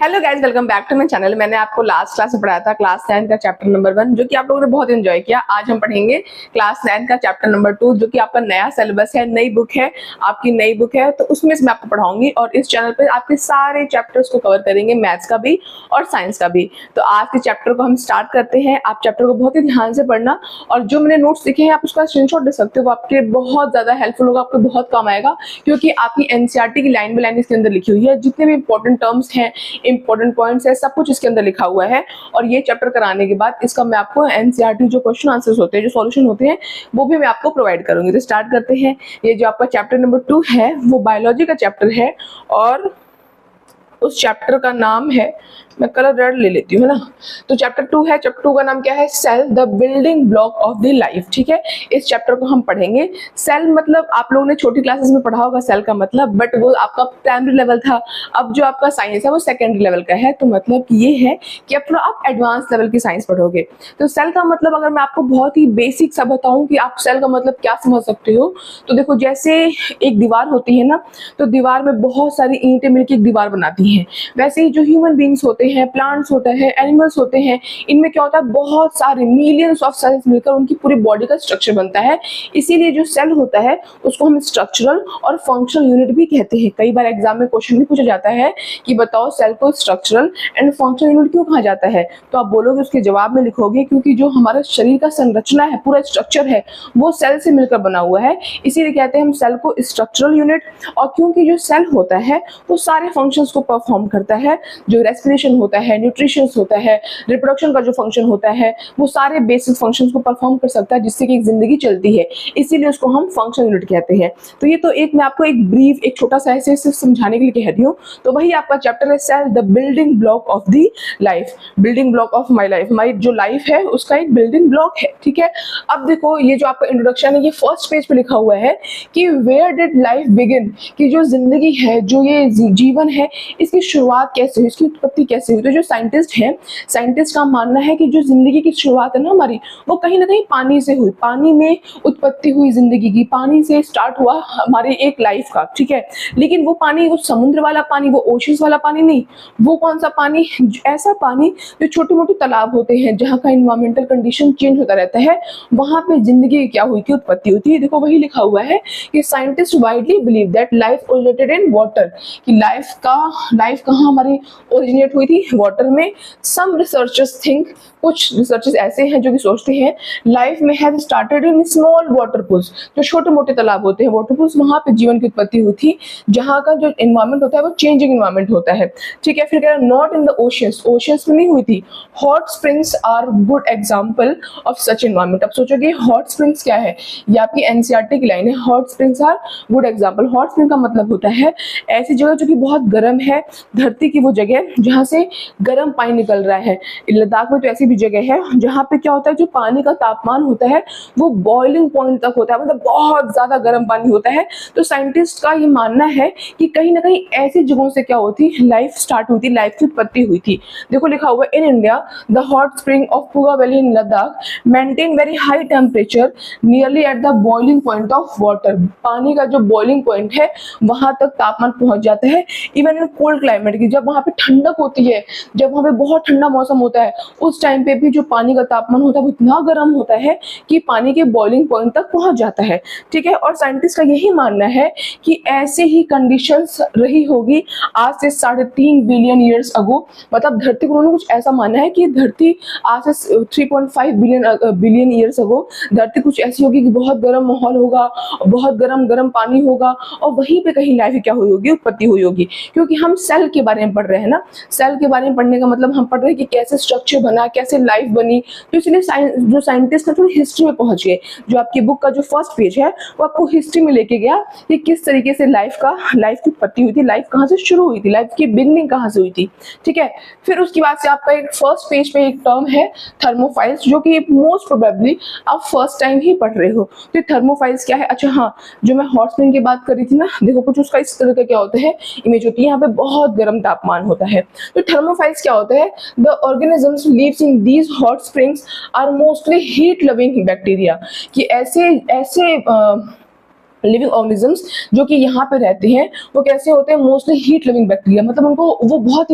Hello guys, welcome back to my channel. मैंने आपको last class में पढ़ाया था क्लास 9 का चैप्टर नंबर 1, जो कि आप लोगों ने बहुत एंजॉय किया। आज हम पढ़ेंगे क्लास 9 का चैप्टर नंबर 2, जो कि आपका नया सिलेबस है, नई बुक है, आपकी नई बुक है, तो उसमें से मैं आपको पढ़ाऊंगी। और इस चैनल पे आपके सारे चैप्टर्स को कवर करेंगे, मैथ्स का भी और साइंस का भी। तो आज के चैप्टर को हम स्टार्ट करते हैं। आप चैप्टर को बहुत ही ध्यान से पढ़ना, और जो मैंने नोट्स लिखे हैं आप उसका स्क्रीनशॉट ले सकते हो। वो आपके बहुत ज्यादा हेल्पफुल होगा, आपको बहुत काम आएगा, क्योंकि आपकी एनसीईआरटी की लाइन बाय लाइन इसके अंदर लिखी हुई है। जितने भी इंपॉर्टेंट टर्म्स हैं, इंपॉर्टेंट पॉइंट्स है, सब कुछ इसके अंदर लिखा हुआ है। और ये चैप्टर कराने के बाद इसका मैं आपको एनसीईआरटी जो क्वेश्चन आंसर्स होते हैं, जो सॉल्यूशन होते हैं, वो भी मैं आपको प्रोवाइड करूंगी। तो स्टार्ट करते हैं। ये जो आपका चैप्टर नंबर 2 है वो बायोलॉजी का चैप्टर है, और उस चैप्टर का नाम है, मैं कलर रेड ले लेती हूँ, है ना। तो चैप्टर 2 है, चैप्टर 2 का नाम क्या है? Cell, the building block of the life. ठीक है, इस चैप्टर को हम पढ़ेंगे। सेल मतलब आप लोगों ने छोटी क्लासेस में पढ़ा होगा सेल का मतलब, बट वो आपका प्राइमरी लेवल था। अब जो आपका साइंस है वो सेकेंडरी लेवल का है। तो मतलब ये है कि अब थोड़ा आप एडवांस लेवल की साइंस पढ़ोगे। तो सेल का मतलब अगर मैं आपको बहुत ही बेसिक सा बताऊं कि आप सेल का मतलब क्या समझ सकते हो, तो देखो, जैसे एक दीवार होती है ना, तो दीवार में बहुत सारी ईंटें मिलकर एक दीवार बनाती हैं। वैसे ही जो ह्यूमन बींग्स होते हैं, प्लांट्स होते हैं, एनिमल्स होते हैं, इनमें क्या होता है, बहुत सारे मिलियंस ऑफ सेल्स मिलकर उनकी पूरी बॉडी का स्ट्रक्चर बनता है। इसीलिए जो सेल होता है उसको हम स्ट्रक्चरल और फंक्शनल यूनिट भी कहते हैं। कई बार एग्जाम में क्वेश्चन भी पूछा जाता है कि बताओ सेल को स्ट्रक्चरल एंड फंक्शनल यूनिट क्यों कहा जाता है, तो आप बोलोगे, उसके जवाब में लिखोगे, क्योंकि जो हमारा शरीर का संरचना है, पूरा स्ट्रक्चर है, वो सेल से मिलकर बना हुआ है, इसीलिए कहते हैं हम सेल को स्ट्रक्चरल यूनिट। और क्योंकि जो सेल होता है वो सारे फंक्शंस को परफॉर्म करता है, जो रेस्पिरेशन होता है, न्यूट्रिशन होता है, रिप्रोडक्शन का जो फंक्शन होता है, वो सारे बेसिक फंक्शंस को परफॉर्म कर सकता है, जिससे कि एक जिंदगी चलती है। इसीलिए उसको हम फंक्शन यूनिट कहते हैं। तो ये तो एक मैं आपको एक ब्रीफ, एक छोटा सा ऐसे समझाने के लिए कह रही हूँ। तो वही आपका चैप्टर है cell, the building block of the life, building block of my life. हमारी जो लाइफ है उसका एक बिल्डिंग ब्लॉक है। ठीक है, अब देखो, ये जो आपका इंट्रोडक्शन है, ये फर्स्ट पेज पे लिखा हुआ है कि वेयर डिड लाइफ बिगिन, कि जो जिंदगी है, जो ये जीवन है, इसकी शुरुआत कैसे हुई, इसकी उत्पत्ति कैसे हुई। तो जो साइंटिस्ट हैं, साइंटिस्ट का मानना है कि जो जिंदगी की शुरुआत है ना हमारी, वो कहीं ना कहीं पानी से हुई, पानी में उत्पत्ति हुई जिंदगी की, पानी से स्टार्ट हुआ हमारे एक लाइफ का। ठीक है, लेकिन वो पानी, वो समुद्र वाला पानी, वो ओशियंस वाला पानी नहीं। वो कौन सा पानी? ऐसा पानी जो छोटे मोटे तालाब होते हैं, जहाँ का इन्वायरमेंटल कंडीशन चेंज होता रहता है, वहां पे जिंदगी क्या हुई थी, उत्पत्ति हुई थी। देखो, वही लिखा हुआ है कि scientist widely believe that life originated in water, कि लाइफ कहाँ हमारी ओरिजिनेट हुई थी? वाटर में। सम रिसर्चर्स थिंक, कुछ रिसर्चर्स ऐसे हैं जो कि सोचते हैं लाइफ में have started in small water pools, जो छोटे मोटे तालाब होते हैं, वाटर पूल्स, वहां पे जीवन की उत्पत्ति हुई थी, जहां का जो एनवायरमेंट होता है वो चेंजिंग एनवायरमेंट होता है। ठीक है, फिर कह रहा है not in the oceans, oceans में नहीं हुई थी। Hot springs are good example of such environment. अब सोचोगे हॉट स्प्रिंग्स क्या है, ये आपकी एनसीईआरटी की लाइन है, hot springs are good example. Hot spring का मतलब होता है ऐसी जगह जो कि बहुत गर्म है, धरती की वो जगह जहाँ से गर्म पानी निकल रहा है। लद्दाख में तो ऐसी भी जगह है जहाँ पे क्या होता है, जो पानी का तापमान होता है वो बॉइलिंग पॉइंट तक होता है, मतलब बहुत ज्यादा गर्म पानी होता है। तो साइंटिस्ट का ये मानना है कि कहीं ना कहीं ऐसी जगहों से क्या होती, लाइफ स्टार्ट हुई थी, लाइफ की उत्पत्ति हुई थी। देखो, लिखा हुआ in India the hot spring of Puga valley in Ladakh maintain very high temperature nearly at the boiling point of water. पानी का जो बॉइलिंग पॉइंट है वहां तक तापमान पहुंच जाता है। इवन इन कोल्ड क्लाइमेट की, जब वहां पे ठंडक होती है, जब वहां पे बहुत ठंडा मौसम होता है, उस टाइम पे भी जो पानी का तापमान होता है वो इतना गर्म होता है कि पानी के बॉइलिंग पॉइंट तक पहुंच जाता है। ठीक है, और साइंटिस्ट का यही मानना है कि ऐसे ही कंडीशंस रही होगी आज से 3.5 बिलियन ईयर्स अगो। मतलब धरती को उन्होंने कुछ ऐसा माना है कि धरती आज से 3.5 बिलियन ईयर्स अगो धरती कुछ ऐसी होगी कि बहुत गर्म माहौल होगा, बहुत गर्म पानी होगा, और वहीं पे कहीं लाइफ क्या हुई होगी, उत्पत्ति हुई होगी। क्योंकि हम सेल के बारे में पढ़ रहे हैं ना, सेल के बारे में पढ़ने का मतलब हम पढ़ रहे हैं कि कैसे स्ट्रक्चर बना, कैसे लाइफ बनी। तो इसलिए जो साइंटिस्ट है थोड़ी हिस्ट्री में पहुंच गए। जो आपकी बुक का जो फर्स्ट पेज है वो आपको हिस्ट्री में लेके गया कि किस तरीके से लाइफ की उत्पत्ति हुई थी, लाइफ कहाँ से शुरू हुई थी, लाइफ की बिगनिंग कहाँ से हुई थी। ठीक है, फिर उसके बाद से आपका एक फर्स्ट पेज पे एक टर्म है थर्मोफाइल्स, जो कि मोस्ट प्रोबेबली आप फर्स्ट टाइम ही पढ़ रहे हो। तो थर्मोफाइल्स क्या है? अच्छा हाँ, जो मैं हॉट स्प्रिंग की बात करी थी ना, देखो कुछ उसका इस तरह का क्या होता है, इमेज होती है, यहाँ पे बहुत गर्म तापमान होता है। तो थर्मोफाइल्स क्या होता है? The organisms lives in these hot springs are mostly heat loving bacteria, कि ऐसे लिविंग ऑर्गेनिजम्स जो कि यहाँ पे रहते हैं वो कैसे होते हैं, मोस्टली हीट लिविंग बैक्टीरिया, मतलब उनको बहुत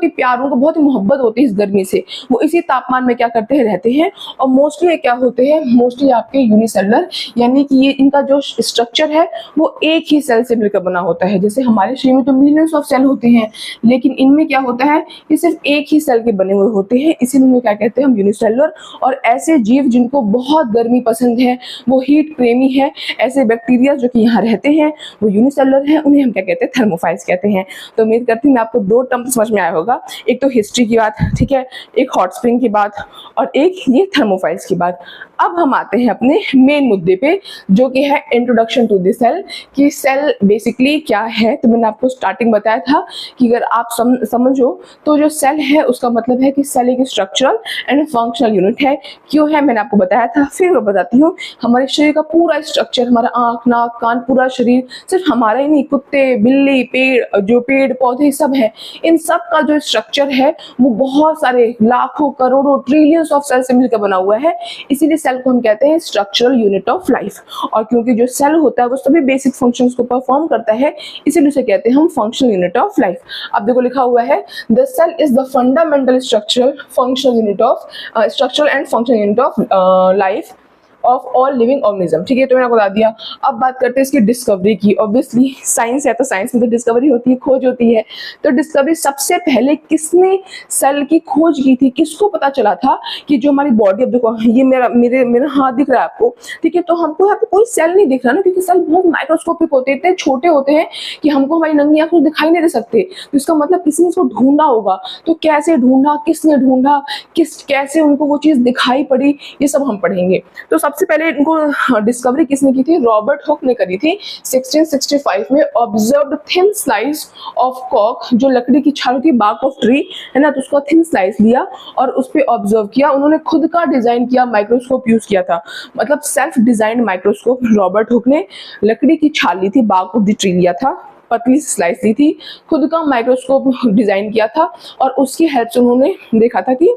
ही प्यार, उनको बहुत ही मोहब्बत होती है इस गर्मी से, वो इसी तापमान में क्या करते हैं, रहते हैं। और मोस्टली ये क्या होते हैं, मोस्टली आपके यूनिसेलुलर, यानी कि ये इनका जो स्ट्रक्चर है वो एक ही सेल से मिलकर बना होता है। जैसे हमारे शरीर में तो मिलियंस ऑफ सेल होते हैं, लेकिन इनमें क्या होता है, ये सिर्फ एक ही सेल के बने हुए होते हैं, इसीलिए क्या कहते हैं हम, यूनिसेलुलर। और ऐसे जीव जिनको बहुत गर्मी पसंद है, वो हीट प्रेमी है, ऐसे बैक्टीरिया जो कि यहाँ रहते हैं वो यूनिसेलुलर हैं, उन्हें हम क्या कहते हैं, थर्मोफाइल्स कहते हैं। तो उम्मीद करती हूँ मैं आपको दो टर्म समझ में आया होगा, एक तो हिस्ट्री की बात, ठीक है, एक हॉट स्प्रिंग की बात, और एक ये थर्मोफाइल्स की बात। अब हम आते हैं अपने मेन मुद्दे पे, जो कि है इंट्रोडक्शन टू द सेल, कि सेल बेसिकली क्या है। तो मैंने आपको स्टार्टिंग बताया था कि अगर आप समझो तो जो सेल है उसका मतलब है कि सेल एक स्ट्रक्चरल एंड फंक्शनल यूनिट है। क्यों है मैंने आपको बताया था, फिर मैं बताती हूँ। हमारे शरीर का पूरा स्ट्रक्चर, हमारा आंख नाक कान पूरा शरीर, सिर्फ हमारा ही नहीं, कुत्ते बिल्ली पेड़ पौधे सब है, इन सब का जो स्ट्रक्चर है वो बहुत सारे लाखों करोड़ों ट्रिलियंस ऑफ सेल से मिलकर बना हुआ है। इसीलिए सेल को हम कहते हैं स्ट्रक्चरल यूनिट ऑफ लाइफ। और क्योंकि जो सेल होता है वो सभी बेसिक फंक्शंस को परफॉर्म करता है, इसीलिए उसे कहते हैं हम फंक्शनल यूनिट ऑफ लाइफ। अब देखो लिखा हुआ है, the cell is the fundamental structural functional unit of structural and functional unit of life of all living organism. ठीक है, तो मैंने आपको बता दिया। अब बात करते हैं इसकी डिस्कवरी की। ऑब्वियसली साइंस है तो साइंस में तो डिस्कवरी होती है, खोज होती है। तो डिस्कवरी सबसे पहले किसने सेल की खोज की थी, किसको पता चला था कि जो हमारी बॉडी, अब देखो ये मेरा हाथ दिख रहा है आपको, ठीक है, तो हमको यहाँ पे कोई सेल नहीं दिख रहा ना, क्योंकि सेल बहुत माइक्रोस्कोपिक होते हैं, इतने छोटे होते हैं कि हमको हमारी नंगी आंखों दिखाई नहीं दे सकते। तो इसका मतलब किसी ने इसको ढूंढा होगा। तो कैसे ढूंढा, किसने ढूंढा, कैसे उनको वो चीज दिखाई पड़ी, ये सब हम पढ़ेंगे। तो सबसे पहले इनको डिस्कवरी किसने की थी, रॉबर्ट हुक ने करी थी 1665 में। ऑब्जर्व्ड थिन स्लाइस ऑफ कॉक, जो लकड़ी की छाल की बार्क ऑफ ट्री है ना, तो उसका थिन स्लाइस लिया और उस पे ऑब्जर्व किया। उन्होंने खुद का डिजाइन किया माइक्रोस्कोप यूज किया था, मतलब self design microscope. Robert Hooke ने लकड़ी की छाल ली थी, बार्क ऑफ द ट्री लिया था, पतली स्लाइस ली थी, खुद का माइक्रोस्कोप डिजाइन किया था और उसकी हेल्प से उन्होंने देखा था कि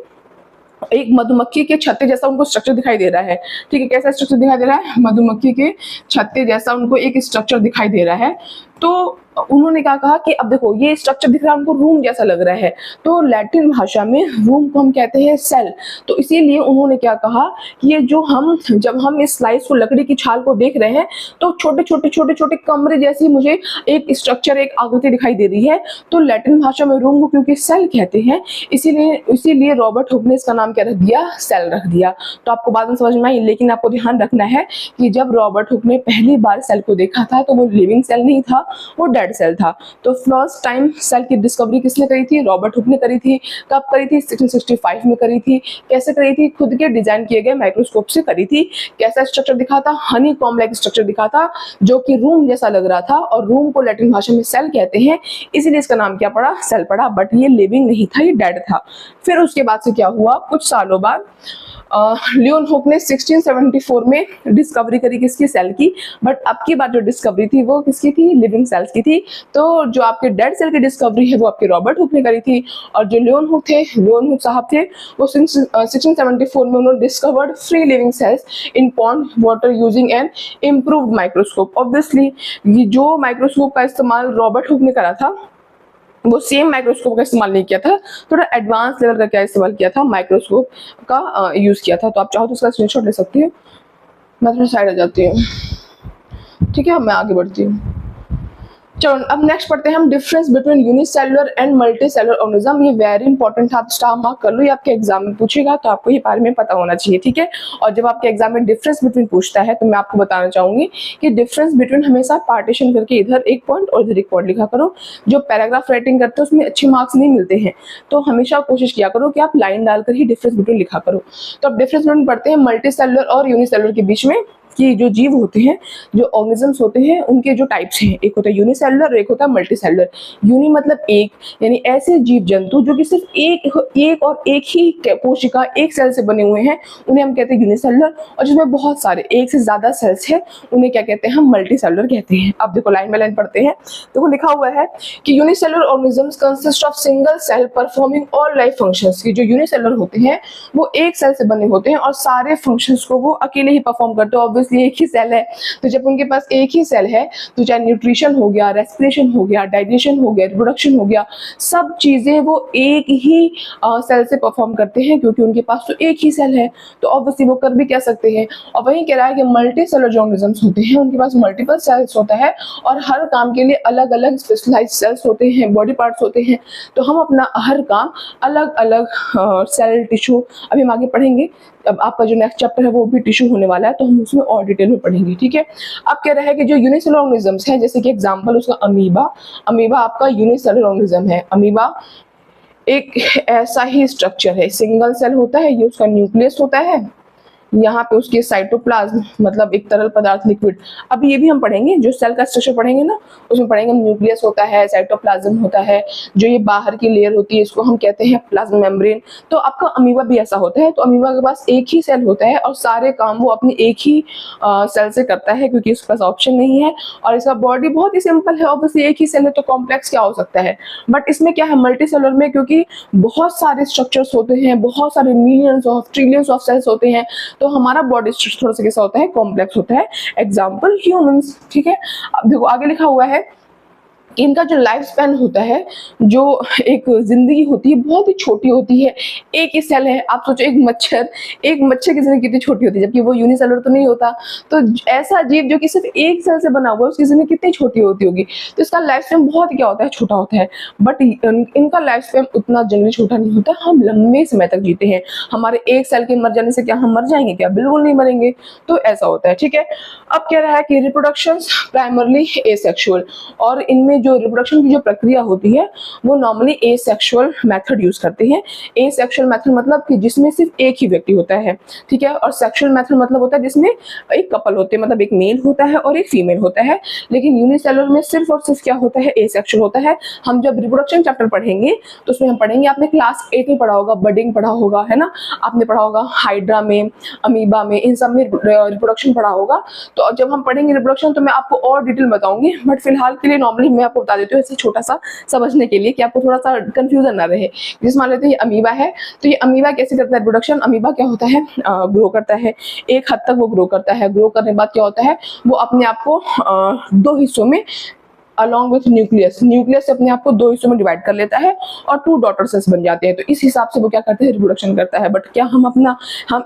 एक मधुमक्खी के छत्ते जैसा उनको स्ट्रक्चर दिखाई दे रहा है। ठीक है, कैसा स्ट्रक्चर दिखाई दे रहा है, मधुमक्खी के छत्ते जैसा उनको एक स्ट्रक्चर दिखाई दे रहा है। तो उन्होंने क्या कहा कि अब देखो ये स्ट्रक्चर दिख रहा है, उनको रूम जैसा लग रहा है, तो लैटिन भाषा में रूम को हम कहते हैं सेल। तो इसीलिए उन्होंने क्या कहा कि ये जो जब हम इस स्लाइस को, लकड़ी की छाल को देख रहे हैं, तो छोटे छोटे कमरे जैसी मुझे एक स्ट्रक्चर, एक आकृति दिखाई दे रही है। तो लैटिन भाषा में रूम को क्योंकि सेल कहते हैं, इसीलिए रॉबर्ट हुक ने इसका नाम क्या रख दिया, सेल रख दिया। तो आपको बाद में समझ में आई, लेकिन आपको ध्यान रखना है कि जब रॉबर्ट हुक ने पहली बार सेल को देखा था तो वो लिविंग सेल नहीं था, वो डेड सेल था। तो फर्स्ट टाइम सेल की डिस्कवरी किसने करी थी, रॉबर्ट हुक ने करी थी। कब करी थी, 1665 में करी थी। कैसे करी थी, खुद के डिजाइन किए गए माइक्रोस्कोप से करी थी। कैसा स्ट्रक्चर दिखा था, हनी कॉम्ब लाइक स्ट्रक्चर दिखा था, जो कि रूम जैसा लग रहा था। और रूम को लैटिन भाषा में सेल कहते हैं, इसीलिए इसका नाम क्या पड़ा, सेल पड़ा। बट ये लिविंग नहीं था, ये डेड था। फिर उसके बाद से क्या हुआ, कुछ सालों बाद लियोन हुक ने 1674 में डिस्कवरी करी किसकी, सेल की। बट अब की बात जो डिस्कवरी थी वो किसकी थी, लिविंग सेल्स की थी। तो जो आपके डेड सेल की डिस्कवरी है वो आपके रॉबर्ट हुक ने करी थी। और जो लियोन हुक साहब थे, वो 1674 में उन्होंने डिस्कवर्ड फ्री लिविंग सेल्स इन pond water using N improved microscope. Obviously ये जो माइक्रोस्कोप का इस्तेमाल रॉबर्ट हुक ने करा था, वो सेम माइक्रोस्कोप का इस्तेमाल नहीं किया था, थोड़ा एडवांस लेवल का क्या इस्तेमाल किया था, माइक्रोस्कोप का यूज किया था। तो आप चाहो तो उसका स्क्रीनशॉट ले सकती हो। मैं थोड़ा साइड आ जाती हूँ, ठीक है, मैं आगे बढ़ती हूँ। चलो अब नेक्स्ट पढ़ते हैं हम, difference between unicellular and multicellular organism. ये वेरी इंपॉर्टेंट है, आप स्टार मार्क कर लो, ये आपके एग्जाम में पूछेगा तो आपको ये बारे में पता होना चाहिए, ठीक है। और जब आपके एग्जाम में डिफरेंस बिटवीन पूछता है तो मैं आपको बताना चाहूंगी कि डिफरेंस बिटवीन हमेशा पार्टीशन करके इधर एक पॉइंट और इधर एक पॉइंट लिखा करो। जो पैराग्राफ राइटिंग करते हैं उसमें अच्छे मार्क्स नहीं मिलते हैं, तो हमेशा कोशिश किया करो कि आप लाइन डालकर ही डिफरेंस बिटवीन लिखा करो। तो अब डिफरेंस बिटवीन पढ़ते हैं मल्टीसेलुलर और यूनिसेलुलर के बीच में, कि जो जीव होते हैं, जो ऑर्गेनिजम्स होते हैं, उनके जो टाइप्स हैं, एक होता है यूनिसेलुलर और एक होता है मल्टीसेलुलर। यूनि मतलब एक, यानी ऐसे जीव जंतु जो कि सिर्फ एक ही कोशिका, एक सेल से बने हुए हैं, उन्हें हम कहते हैं यूनिसेलुलर। और जिसमें बहुत सारे, एक से ज्यादा सेल्स हैं, उन्हें क्या कहते हैं, हम मल्टीसेलुलर कहते हैं। अब देखो लाइन बाय लाइन पढ़ते हैं। देखो लिखा हुआ है कि unicellular organisms consist of single cell performing all life functions. की जो यूनिसेलुलर होते हैं वो एक सेल से बने होते हैं और सारे फंक्शंस को वो अकेले ही परफॉर्म करते हैं। ऑब्वियसली एक ही सेल है। तो जब उनके पास एक ही सेल है तो चाहे न्यूट्रिशन हो गया, रेस्पिरेशन हो गया, डाइजेशन हो गया, रिप्रोडक्शन हो गया, सब चीजें वो एक ही सेल से परफॉर्म करते हैं, क्योंकि उनके पास तो एक ही सेल है। तो ऑब्वियसली वो कर भी क्या सकते हैं। और वही कह रहा है कि मल्टी सेलुलर जो ऑर्गेनिजम्स होते हैं उनके पास मल्टीपल सेल्स होता है और हर काम के लिए अलग अलग स्पेशलाइज्ड सेल्स होते हैं, बॉडी पार्ट्स होते हैं। तो हम अपना हर काम अलग अलग सेल, टिश्यू, अभी हम आगे पढ़ेंगे। अब आपका जो नेक्स्ट चैप्टर है वो भी टिश्यू होने वाला है, तो हम उसमें और डिटेल में पढ़ेंगे, ठीक है। अब कह रहा है कि जो यूनिसेलुलर ऑर्गेनिजम्स है, जैसे कि एग्जांपल उसका अमीबा, अमीबा आपका यूनिसेलुलर ऑर्गेनिज्म है। अमीबा एक ऐसा ही स्ट्रक्चर है, सिंगल सेल होता है, ये उसका न्यूक्लियस होता है, यहाँ पे उसके साइटोप्लाज्म मतलब एक तरल पदार्थ, लिक्विड। अब ये भी हम पढ़ेंगे, जो सेल का स्ट्रक्चर पढ़ेंगे ना उसमें पढ़ेंगे हम, न्यूक्लियस होता है, साइटोप्लाज्म होता है, जो ये बाहर की लेयर होती है इसको हम कहते हैं प्लाज्मा मेम्ब्रेन। तो आपका अमीबा भी ऐसा होता है। तो अमीबा के पास एक ही सेल होता है और सारे काम वो अपनी एक ही सेल से करता है, क्योंकि उसके पास ऑप्शन नहीं है। और इसका बॉडी बहुत ही सिंपल है, ऑब्वियसली एक ही सेल है तो कॉम्प्लेक्स क्या हो सकता है। बट इसमें क्या है, मल्टी सेलुलर में क्योंकि बहुत सारे स्ट्रक्चर्स होते हैं, बहुत सारे millions of trillions of cells होते हैं, तो हमारा बॉडी स्ट्रक्चर थोड़ा सा कैसा होता है, कॉम्प्लेक्स होता है। एग्जाम्पल ह्यूमंस, ठीक है। अब देखो आगे लिखा हुआ है, इनका जो लाइफ स्पैन होता है, जो एक जिंदगी होती है बहुत ही छोटी होती है। एक ही सेल है, आप सोचो एक मच्छर की जिंदगी कितनी छोटी होती है, जबकि वो यूनिसेलुलर तो नहीं होता। तो ऐसा जीव जो कि सिर्फ एक सेल से बना हुआ है उसकी जिंदगी कितनी छोटी होती होगी। तो इसका लाइफ स्पैन बहुत क्या होता है, छोटा होता है। बट इनका लाइफ स्पैन उतना जनरली छोटा नहीं होता, हम लंबे समय तक जीते हैं। हमारे एक सेल के मर जाने से क्या हम मर जाएंगे क्या, बिल्कुल नहीं मरेंगे। तो ऐसा होता है, ठीक है। अब कह रहा है कि रिप्रोडक्शन प्राइमरली एसेक्सुअल, और इनमें जो रिप्रोडक्शन की जो प्रक्रिया होती है वो नॉर्मली एसेक्सुअल मेथड यूज करते हैं। एसेक्सुअल मेथड मतलब कि जिसमें सिर्फ एक ही व्यक्ति होता है, ठीक है। और सेक्सुअल मेथड मतलब होता है जिसमें एक कपल होते हैं, मतलब एक मेल होता है और एक फीमेल होता है। लेकिन यूनिसेलुलर में सिर्फ और सिर्फ क्या होता है, एसेक्सुअल होता है। हम जब रिप्रोडक्शन चैप्टर पढ़ेंगे तो उसमें हम पढ़ेंगे, आपने क्लास 8 में पढ़ा होगा, बडिंग पढ़ा होगा, है ना। आपने पढ़ा होगा हाइड्रा में, अमीबा में, इन सब में रिप्रोडक्शन पढ़ा होगा। तो जब हम पढ़ेंगे रिप्रोडक्शन तो मैं आपको और डिटेल बताऊंगी। बट फिलहाल के लिए नॉर्मली मैं आपको बता देती हूँ ऐसे छोटा सा समझने के लिए, कि आपको थोड़ा सा कंफ्यूजन ना रहे। जिस मान लेते हैं ये अमीबा है, तो ये अमीबा कैसे करता है रिप्रोडक्शन। अमीबा क्या होता है, ग्रो करता है, एक हद तक वो ग्रो करता है। ग्रो करने के बाद क्या होता है, वो अपने आप को दो हिस्सों में अलॉन्ग विथ न्यूक्लियस से अपने आप को दो हिस्सों में डिवाइड कर लेता है और 2 डॉटर सेल्स बन जाते हैं। तो इस हिसाब से वो क्या करते हैं, रिप्रोडक्शन करता है। बट क्या हम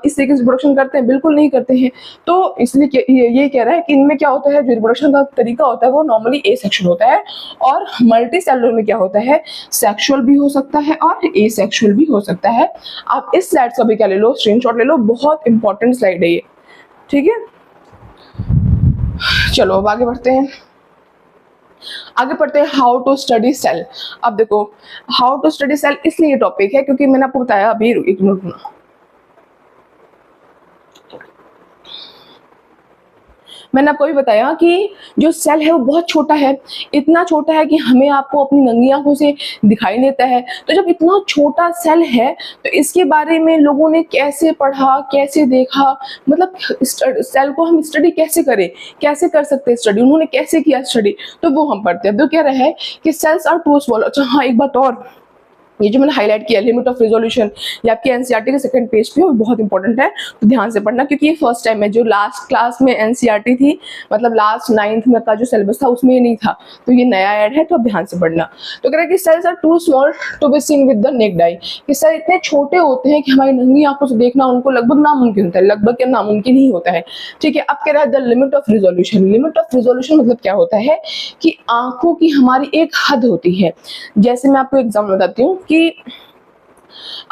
इस तरीके से रिप्रोडक्शन करते हैं, बिल्कुल नहीं करते हैं। तो इसलिए ये कह रहा है कि इनमें क्या होता है, जो रिप्रोडक्शन का तरीका होता है वो नॉर्मली एसेक्सुअल होता है। और मल्टी सेलुलर में क्या होता है, सेक्सुअल भी हो सकता है और एसेक्सुअल भी हो सकता है। आप इस स्लाइड का भी क्या ले लो, स्क्रीनशॉट ले लो, बहुत इंपॉर्टेंट स्लाइड है ये, ठीक है। चलो अब आगे बढ़ते हैं। आगे पढ़ते हैं हाउ टू स्टडी सेल। अब देखो हाउ टू स्टडी सेल इसलिए टॉपिक है क्योंकि मैंने आपको बताया अभी, एक मिनट, मैंने आपको भी बताया कि जो सेल है वो बहुत छोटा है, इतना छोटा है कि हमें आपको अपनी नंगी आंखों से दिखाई देता है। तो जब इतना छोटा सेल है तो इसके बारे में लोगों ने कैसे पढ़ा, कैसे देखा, मतलब सेल को हम स्टडी कैसे करें, कैसे कर सकते हैं स्टडी, उन्होंने कैसे किया स्टडी, तो वो हम पढ़ते हैं। तो क्या रहा है कि सेल्स आर टू स्मॉल। अच्छा हाँ, एक बात और, ये जो मैंने हाईलाइट किया लिमिट ऑफ रिजोल्यूशन, ये आपके एनसीईआरटी के सेकंड पेज पे बहुत इंपॉर्टेंट है, तो ध्यान से पढ़ना, क्योंकि ये फर्स्ट टाइम है। जो लास्ट क्लास में एनसीईआरटी थी, मतलब लास्ट 9th में का जो सिलेबस था उसमें ये नहीं था, तो ये नया ऐड है, तो आप ध्यान से पढ़ना। तो कह रहा है कि cells are too small to be seen with the naked eye, कि सेल इतने छोटे होते हैं कि हमारी नंगी आंखों से देखना उनको लगभग नामुमकिन होता है, लगभग क्या नामुमकिन ही होता है, ठीक है। अब कह रहा है the limit of resolution. Limit of resolution मतलब क्या होता है कि आंखों की हमारी एक हद होती है। जैसे मैं आपको एग्जाम्पल बताती हूँ कि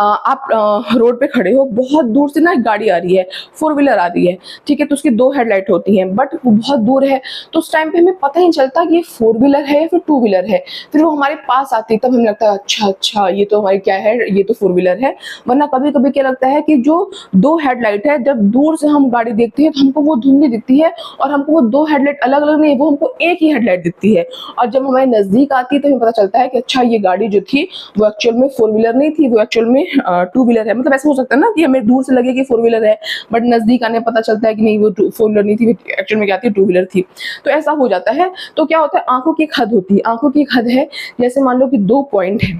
आप रोड पे खड़े हो, बहुत दूर से ना एक गाड़ी आ रही है, 4 व्हीलर आ रही है, ठीक है। तो उसकी 2 हेडलाइट होती हैं, बट वो बहुत दूर है, तो उस टाइम पे हमें पता ही नहीं चलता कि ये 4 व्हीलर है या फिर 2 व्हीलर है। फिर वो हमारे पास आती है, तब हमें लगता है अच्छा ये तो हमारी क्या है, ये तो 4 व्हीलर है। वरना कभी कभी क्या लगता है कि जो 2 हेडलाइट है, जब दूर से हम गाड़ी देखते हैं तो हमको वो धुंधली दिखती है और हमको वो 2 हेडलाइट अलग अलग नहीं, वो हमको एक ही हेडलाइट दिखती है। और जब हमारे नजदीक आती है तो हमें पता चलता है कि अच्छा ये गाड़ी जो थी वो एक्चुअल में 4 व्हीलर नहीं थी, वो एक्चुअल में 2 व्हीलर है। मतलब ऐसा हो सकता है ना कि हमें दूर से लगे कि 4 व्हीलर है, बट नजदीक आने पता चलता है कि नहीं वो 4 व्हीलर नहीं थी, एक्चुअल में क्या थी, 2 व्हीलर थी। तो ऐसा हो जाता है। तो क्या होता है, आंखों की एक हद होती है। आंखों की एक हद है, जैसे मान लो कि 2 पॉइंट है,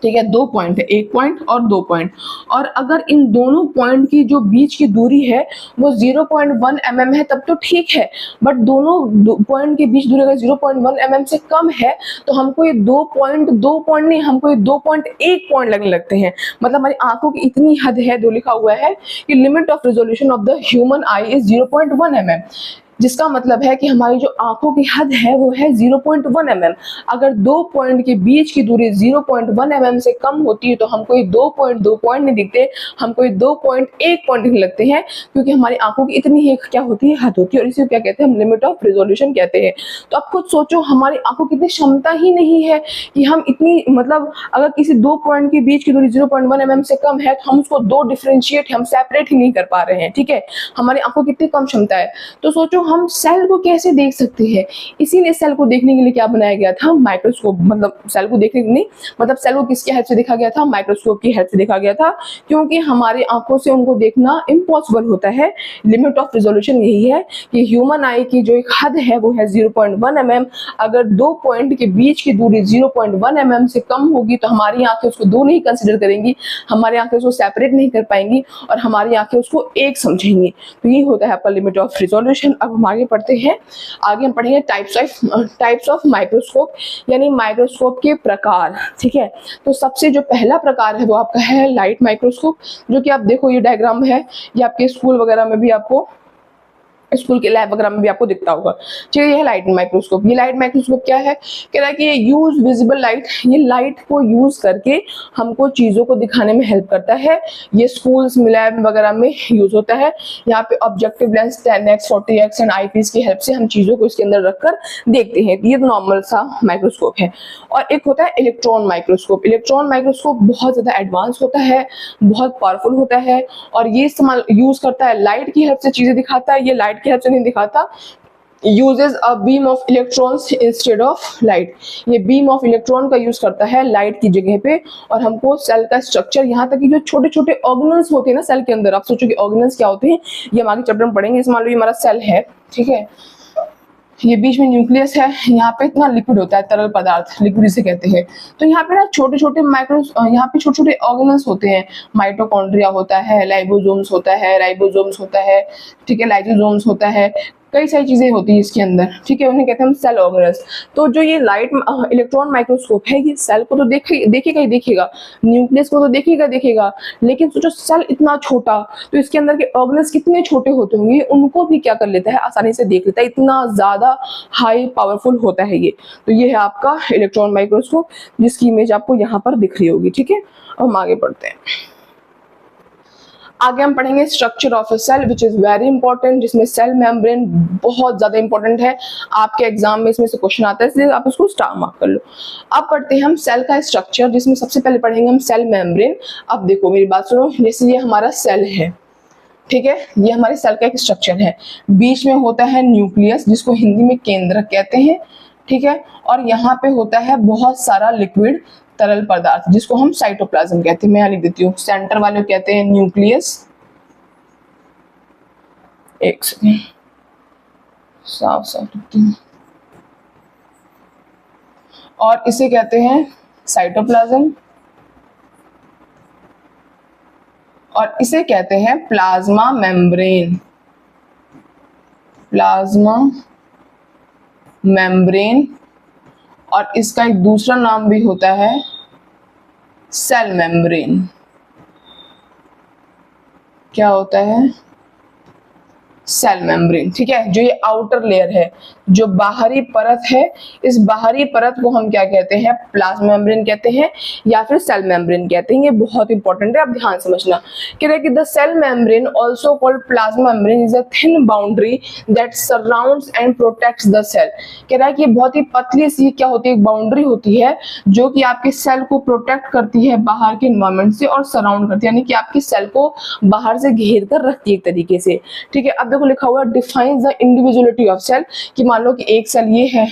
ठीक है, 2 पॉइंट है, 1 पॉइंट और 2 पॉइंट। और अगर इन दोनों पॉइंट की जो बीच की दूरी है वो 0.1 mm है तब तो ठीक है, बट दोनों पॉइंट के बीच दूरी अगर 0.1 mm से कम है तो हमको ये 2 पॉइंट नहीं, हमको ये 2.1 पॉइंट लगने लगते हैं। मतलब हमारी आंखों की इतनी हद है, जो लिखा हुआ है कि limit of resolution of the human I is 0.1 mm, जिसका मतलब है कि हमारी जो आंखों की हद है वो है 0.1 mm। अगर 2 पॉइंट के बीच की दूरी 0.1 mm से कम होती है तो हमको ये 2 पॉइंट नहीं दिखते, हमको ये 2.1 पॉइंट दिखने लगते हैं, क्योंकि हमारी आंखों की इतनी ही क्या होती है, हद होती है, और इसी को क्या कहते हैं, हम लिमिट ऑफ रेजोल्यूशन कहते हैं। तो आप खुद सोचो, हमारी आंखों की इतनी क्षमता ही नहीं है कि हम इतनी, मतलब अगर किसी 2 पॉइंट के बीच की दूरी 0.1 mm से कम है तो हम उसको दो डिफरेंशिएट, हम सेपरेट ही नहीं कर पा रहे हैं। ठीक है, हमारी आंखों की इतनी कम क्षमता है। तो सोचो हम सेल को कैसे देख सकते हैं, इसीलिए सेल को देखने के लिए क्या बनाया गया था, माइक्रोस्कोप। मतलब सेल को देखने के नहीं, मतलब सेल को किसकी हेल्प से देखा गया था, माइक्रोस्कोप की हेल्प से देखा गया था, क्योंकि हमारी आंखों से उनको देखना इम्पॉसिबल होता है। लिमिट ऑफ रिजोल्यूशन यही है कि ह्यूमन आई की जो एक हद है वो है 0.1 mm। अगर 2 पॉइंट के बीच की दूरी 0.1 mm से कम होगी तो हमारी आंखें उसको दो नहीं कंसिडर करेंगी, हमारी आंखें उसको सेपरेट नहीं कर पाएंगी और हमारी आंखें उसको एक समझेंगी। तो ये होता है आपका लिमिट ऑफ रिजोल्यूशन। अब हम आगे पढ़ते हैं, आगे हम पढ़ेंगे टाइप्स ऑफ माइक्रोस्कोप, यानी माइक्रोस्कोप के प्रकार। ठीक है, तो सबसे जो पहला प्रकार है वो आपका है लाइट माइक्रोस्कोप, जो कि आप देखो ये डायग्राम है, ये आपके स्कूल वगैरह में भी, आपको स्कूल के लैब वगैरह में भी आपको दिखता होगा। ठीक है, ये है लाइट माइक्रोस्कोप। ये लाइट माइक्रोस्कोप क्या है, कह रहा है कि ये यूज विजिबल लाइट, ये लाइट को यूज करके हमको चीजों को दिखाने में हेल्प करता है। ये स्कूल्स लैब वगैरह में यूज होता है। यहाँ पे objective lens 10x 40x and eyepiece की हेल्प से हम चीजों को इसके अंदर रखकर देखते हैं। ये तो नॉर्मल सा माइक्रोस्कोप है। और एक होता है इलेक्ट्रॉन माइक्रोस्कोप। इलेक्ट्रॉन माइक्रोस्कोप बहुत ज्यादा एडवांस होता है, बहुत पावरफुल होता है, और ये इस्तेमाल यूज करता है, लाइट की हेल्प से चीजें दिखाता है। ये लाइट की हेल्प से नहीं दिखाता, uses a beam of electrons instead of light। ये बीम ऑफ इलेक्ट्रॉन का यूज करता है लाइट की जगह पे, और हमको सेल का स्ट्रक्चर, यहाँ तक कि जो छोटे छोटे ऑर्गेनल्स होते हैं ना सेल के अंदर, आप सोचो कि ऑर्गेनल्स क्या होते हैं, ये हम आगे चैप्टर में पढ़ेंगे। इस मान लो ये हमारा सेल है, ठीक है, ये बीच में न्यूक्लियस है, यहाँ पे इतना लिक्विड होता है, तरल पदार्थ, लिक्विड इसे कहते हैं। तो यहाँ पे ना छोटे छोटे यहाँ पे छोटे छोटे ऑर्गेनल्स होते हैं, माइटोकॉन्ड्रिया होता है, लाइबोसोम्स होता है, ठीक है, लाइसोसोम्स होता है, कई सारी चीजें होती है इसके अंदर। ठीक है, उन्हें कहते हैं हम सेल ऑर्गेनल्स। तो जो ये लाइट इलेक्ट्रॉन माइक्रोस्कोप है, ये सेल को तो देखेगा ही देखेगा, न्यूक्लियस को तो देखेगा, लेकिन सोचो सेल इतना छोटा, तो इसके अंदर के ऑर्गेनल्स कितने छोटे होते होंगे, उनको भी क्या कर लेता है, आसानी से देख लेता है, इतना ज्यादा हाई पावरफुल होता है ये। तो ये है आपका इलेक्ट्रॉन माइक्रोस्कोप, जिसकी इमेज आपको यहाँ पर दिख रही होगी। ठीक है, अब हम आगे बढ़ते हैं। आगे हम पढ़ेंगे structure of a cell, which is very important, जिसमें सेल मेम्ब्रेन बहुत ज्यादा इंपॉर्टेंट है। आपके एग्जाम में इसमें से क्वेश्चन आता है, इसलिए आप उसको स्टार मार्क कर लो। अब पढ़ते हैं हम सेल का स्ट्रक्चर, जिसमें सबसे पहले पढ़ेंगे हम सेल मेम्ब्रेन। अब देखो मेरी बात सुनो, जैसे ये हमारा सेल है, ठीक है, ये हमारे सेल का एक स्ट्रक्चर है। बीच में होता है न्यूक्लियस, जिसको हिंदी में केंद्रक कहते हैं, ठीक है, और यहाँ पे होता है बहुत सारा लिक्विड, तरल पदार्थ, जिसको हम साइटोप्लाज्म कहते हैं। मैं यहाँ लिख देती हूँ, सेंटर वाले कहते हैं न्यूक्लियस, एक सेकेंड साफ लिखती हूँ, और इसे कहते हैं साइटोप्लाज्म, और इसे कहते हैं प्लाज्मा मेम्ब्रेन। और इसका एक दूसरा नाम भी होता है सेल मेम्ब्रेन। क्या होता है, सेल मेम्ब्रेन। ठीक है, जो ये आउटर लेयर है, जो बाहरी परत है, इस बाहरी परत को हम क्या कहते हैं, प्लाज्मा मेम्ब्रेन कहते हैं या फिर सेल मेम्ब्रेन कहते हैं। ये बहुत इंपॉर्टेंट है, आप ध्यान समझना। कह रहे हैं कि the cell membrane also called plasma membrane is a thin boundary that surrounds and protects the cell. कह रहा है कि बहुत ही पतली सी क्या होती है, एक बाउंड्री होती है जो कि आपके सेल को प्रोटेक्ट करती है बाहर के एनवायरमेंट से, और सराउंड करती है, यानी कि आपकी सेल को बाहर से घेर कर रखती है एक तरीके से। ठीक है, अब देखो लिखा हुआ defines the individuality of cell, कि मान लो कि एक सेल ये है,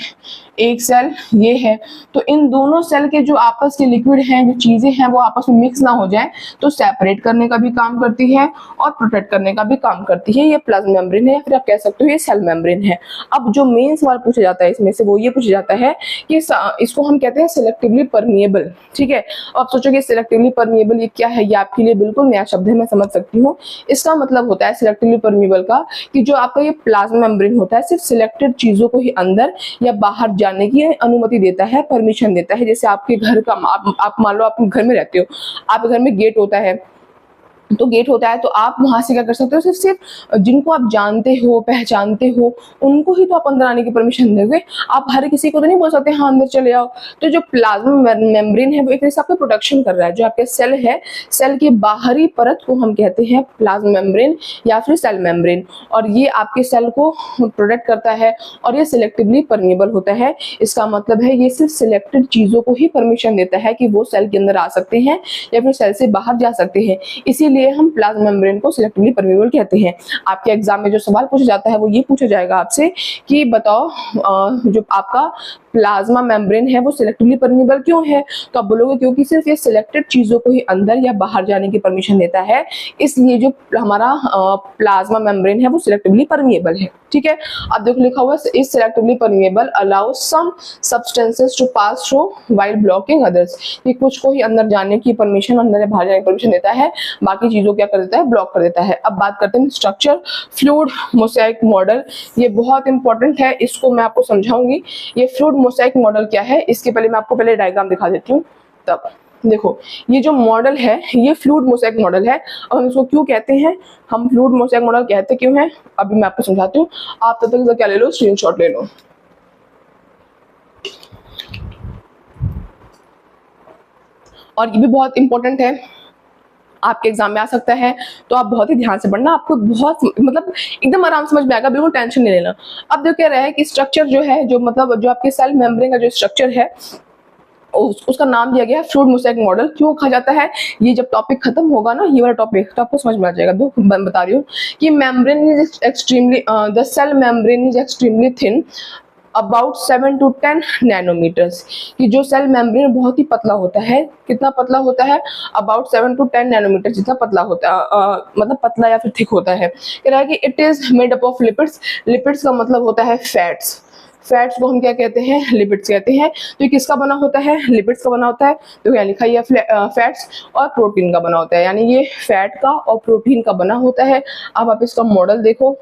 एक सेल ये है, तो इन दोनों सेल के जो आपस के लिक्विड हैं, जो चीजें हैं, वो आपस में मिक्स ना हो जाए, तो सेपरेट करने का भी काम करती है और प्रोटेक्ट करने का भी काम करती है। ये प्लाज्मा मेम्ब्रेन है, या फिर आप कह सकते हो ये सेल मेम्ब्रेन है। अब जो मेन सवाल पूछा जाता है इसमें से वो ये पूछा जाता है कि इसको हम कहते हैं सिलेक्टिवली परमिएबल। ठीक है, अब सोचोगे सिलेक्टिवली परमिएबल ये क्या है, ये आपके लिए बिल्कुल नया शब्द है, मैं समझ सकती हूँ। इसका मतलब होता है सिलेक्टिवली परमिएबल का कि जो आपका ये प्लाज्मा मेम्ब्रेन होता है सिर्फ सिलेक्टेड चीजों को ही अंदर या बाहर जाने की अनुमति देता है, परमिशन देता है। जैसे आपके घर का आप मान लो आप घर में रहते हो, आपके घर में गेट होता है, तो गेट होता है, तो आप वहां से क्या कर सकते हो, सिर्फ जिनको आप जानते हो, पहचानते हो, उनको ही तो आप अंदर आने की परमिशन दोगे। आप हर किसी को तो नहीं बोल सकते हाँ अंदर चले आओ। तो जो प्लाज्मा मेम्ब्रेन है वो एक तरह से आपका प्रोटेक्शन कर रहा है। जो आपके सेल है, सेल की बाहरी परत को हम कहते हैं प्लाज्मा मेम्ब्रेन या फिर सेल मेम्ब्रेन, और ये आपके सेल को प्रोटेक्ट करता है और ये सिलेक्टिवली परमिएबल होता है। इसका मतलब है ये सिर्फ सिलेक्टेड चीजों को ही परमिशन देता है कि वो सेल के अंदर आ सकते हैं या फिर सेल से बाहर जा सकते हैं। इसीलिए हम प्लाज्मा मेम्ब्रेन को सिलेक्टिवली परमिएबल कहते हैं। आपके एग्जाम में जो सवाल पूछा जाता है वो ये पूछा जाएगा आपसे कि बताओ जो आपका प्लाज्मा मेम्ब्रेन है वो सिलेक्टिवली परमिएबल क्यों है, तो आप बोलोगे क्योंकि सिर्फ ये सिलेक्टेड चीजों को ही अंदर या बाहर जाने की परमिशन देता है, इसलिए जो हमारा प्लाज्मा मेम्ब्रेन है वो सिलेक्टिवली परमिएबल है। ठीक है, अब देखो लिखा हुआ है is selectively permeable allow some substances to pass through while blocking others. ये कुछ को ही अंदर जाने की परमिशन, अंदर या बाहर जाने की परमिशन देता है, बाकी चीजों क्या कर देता है, ब्लॉक कर देता है। अब बात करते हैं स्ट्रक्चर, फ्लूइड मोज़ेक मॉडल। ये बहुत इंपॉर्टेंट है, इसको मैं आपको समझाऊंगी। ये फ्लूइड मोज़ेक मॉडल क्या है, इसके पहले मैं आपको पहले डायग्राम दिखा देती हूँ। तब देखो ये जो मॉडल है ये फ्लूइड मोज़ेक मॉडल है। अब हम इसको क्यों कहते हैं, हम फ्लूइड मोज़ेक मॉडल कहते क्यों हैं, अभी मैं आपको समझाती हूँ। आप तब तक क्या ले लो, स्क्रीनशॉट ले लो। और ये भी बहुत इंपॉर्टेंट है, आपके एग्जाम में आ सकता है, तो आप बहुत ही ध्यान से पढ़ना, आपको बहुत मतलब एकदम आराम समझ में आएगा, बिल्कुल टेंशन नहीं लेना। अब जो कह रहा है कि स्ट्रक्चर जो है, जो मतलब जो आपके सेल मेम्ब्रेन का जो स्ट्रक्चर है उसका नाम दिया गया है फ्लूइड मोज़ेक मॉडल। क्यों कहा जाता है, ये जब टॉपिक खत्म होगा ना ये वाला टॉपिक, तो आपको समझ में आ जाएगा। दो बता रही हूँ कि membrane is extremely the cell membrane is extremely thin about 7 to 10 nanometres. कि जो सेल मेम्ब्रेन बहुत ही पतला होता है, कितना पतला होता है, अबाउट 7 to 10 नैनोमीटर जितना पतला होता है, मतलब पतला या फिर थिक होता है। कह रहा है कि it is made up of lipids. Lipids का मतलब होता है फैट्स। फैट्स को हम क्या कहते हैं, लिपिड्स कहते हैं। तो ये किसका बना होता है, लिपिड्स का बना होता है। तो क्या लिखा है, फैट्स और प्रोटीन का बना होता है, यानी ये फैट का और प्रोटीन का बना होता है। अब आप इसका मॉडल देखो,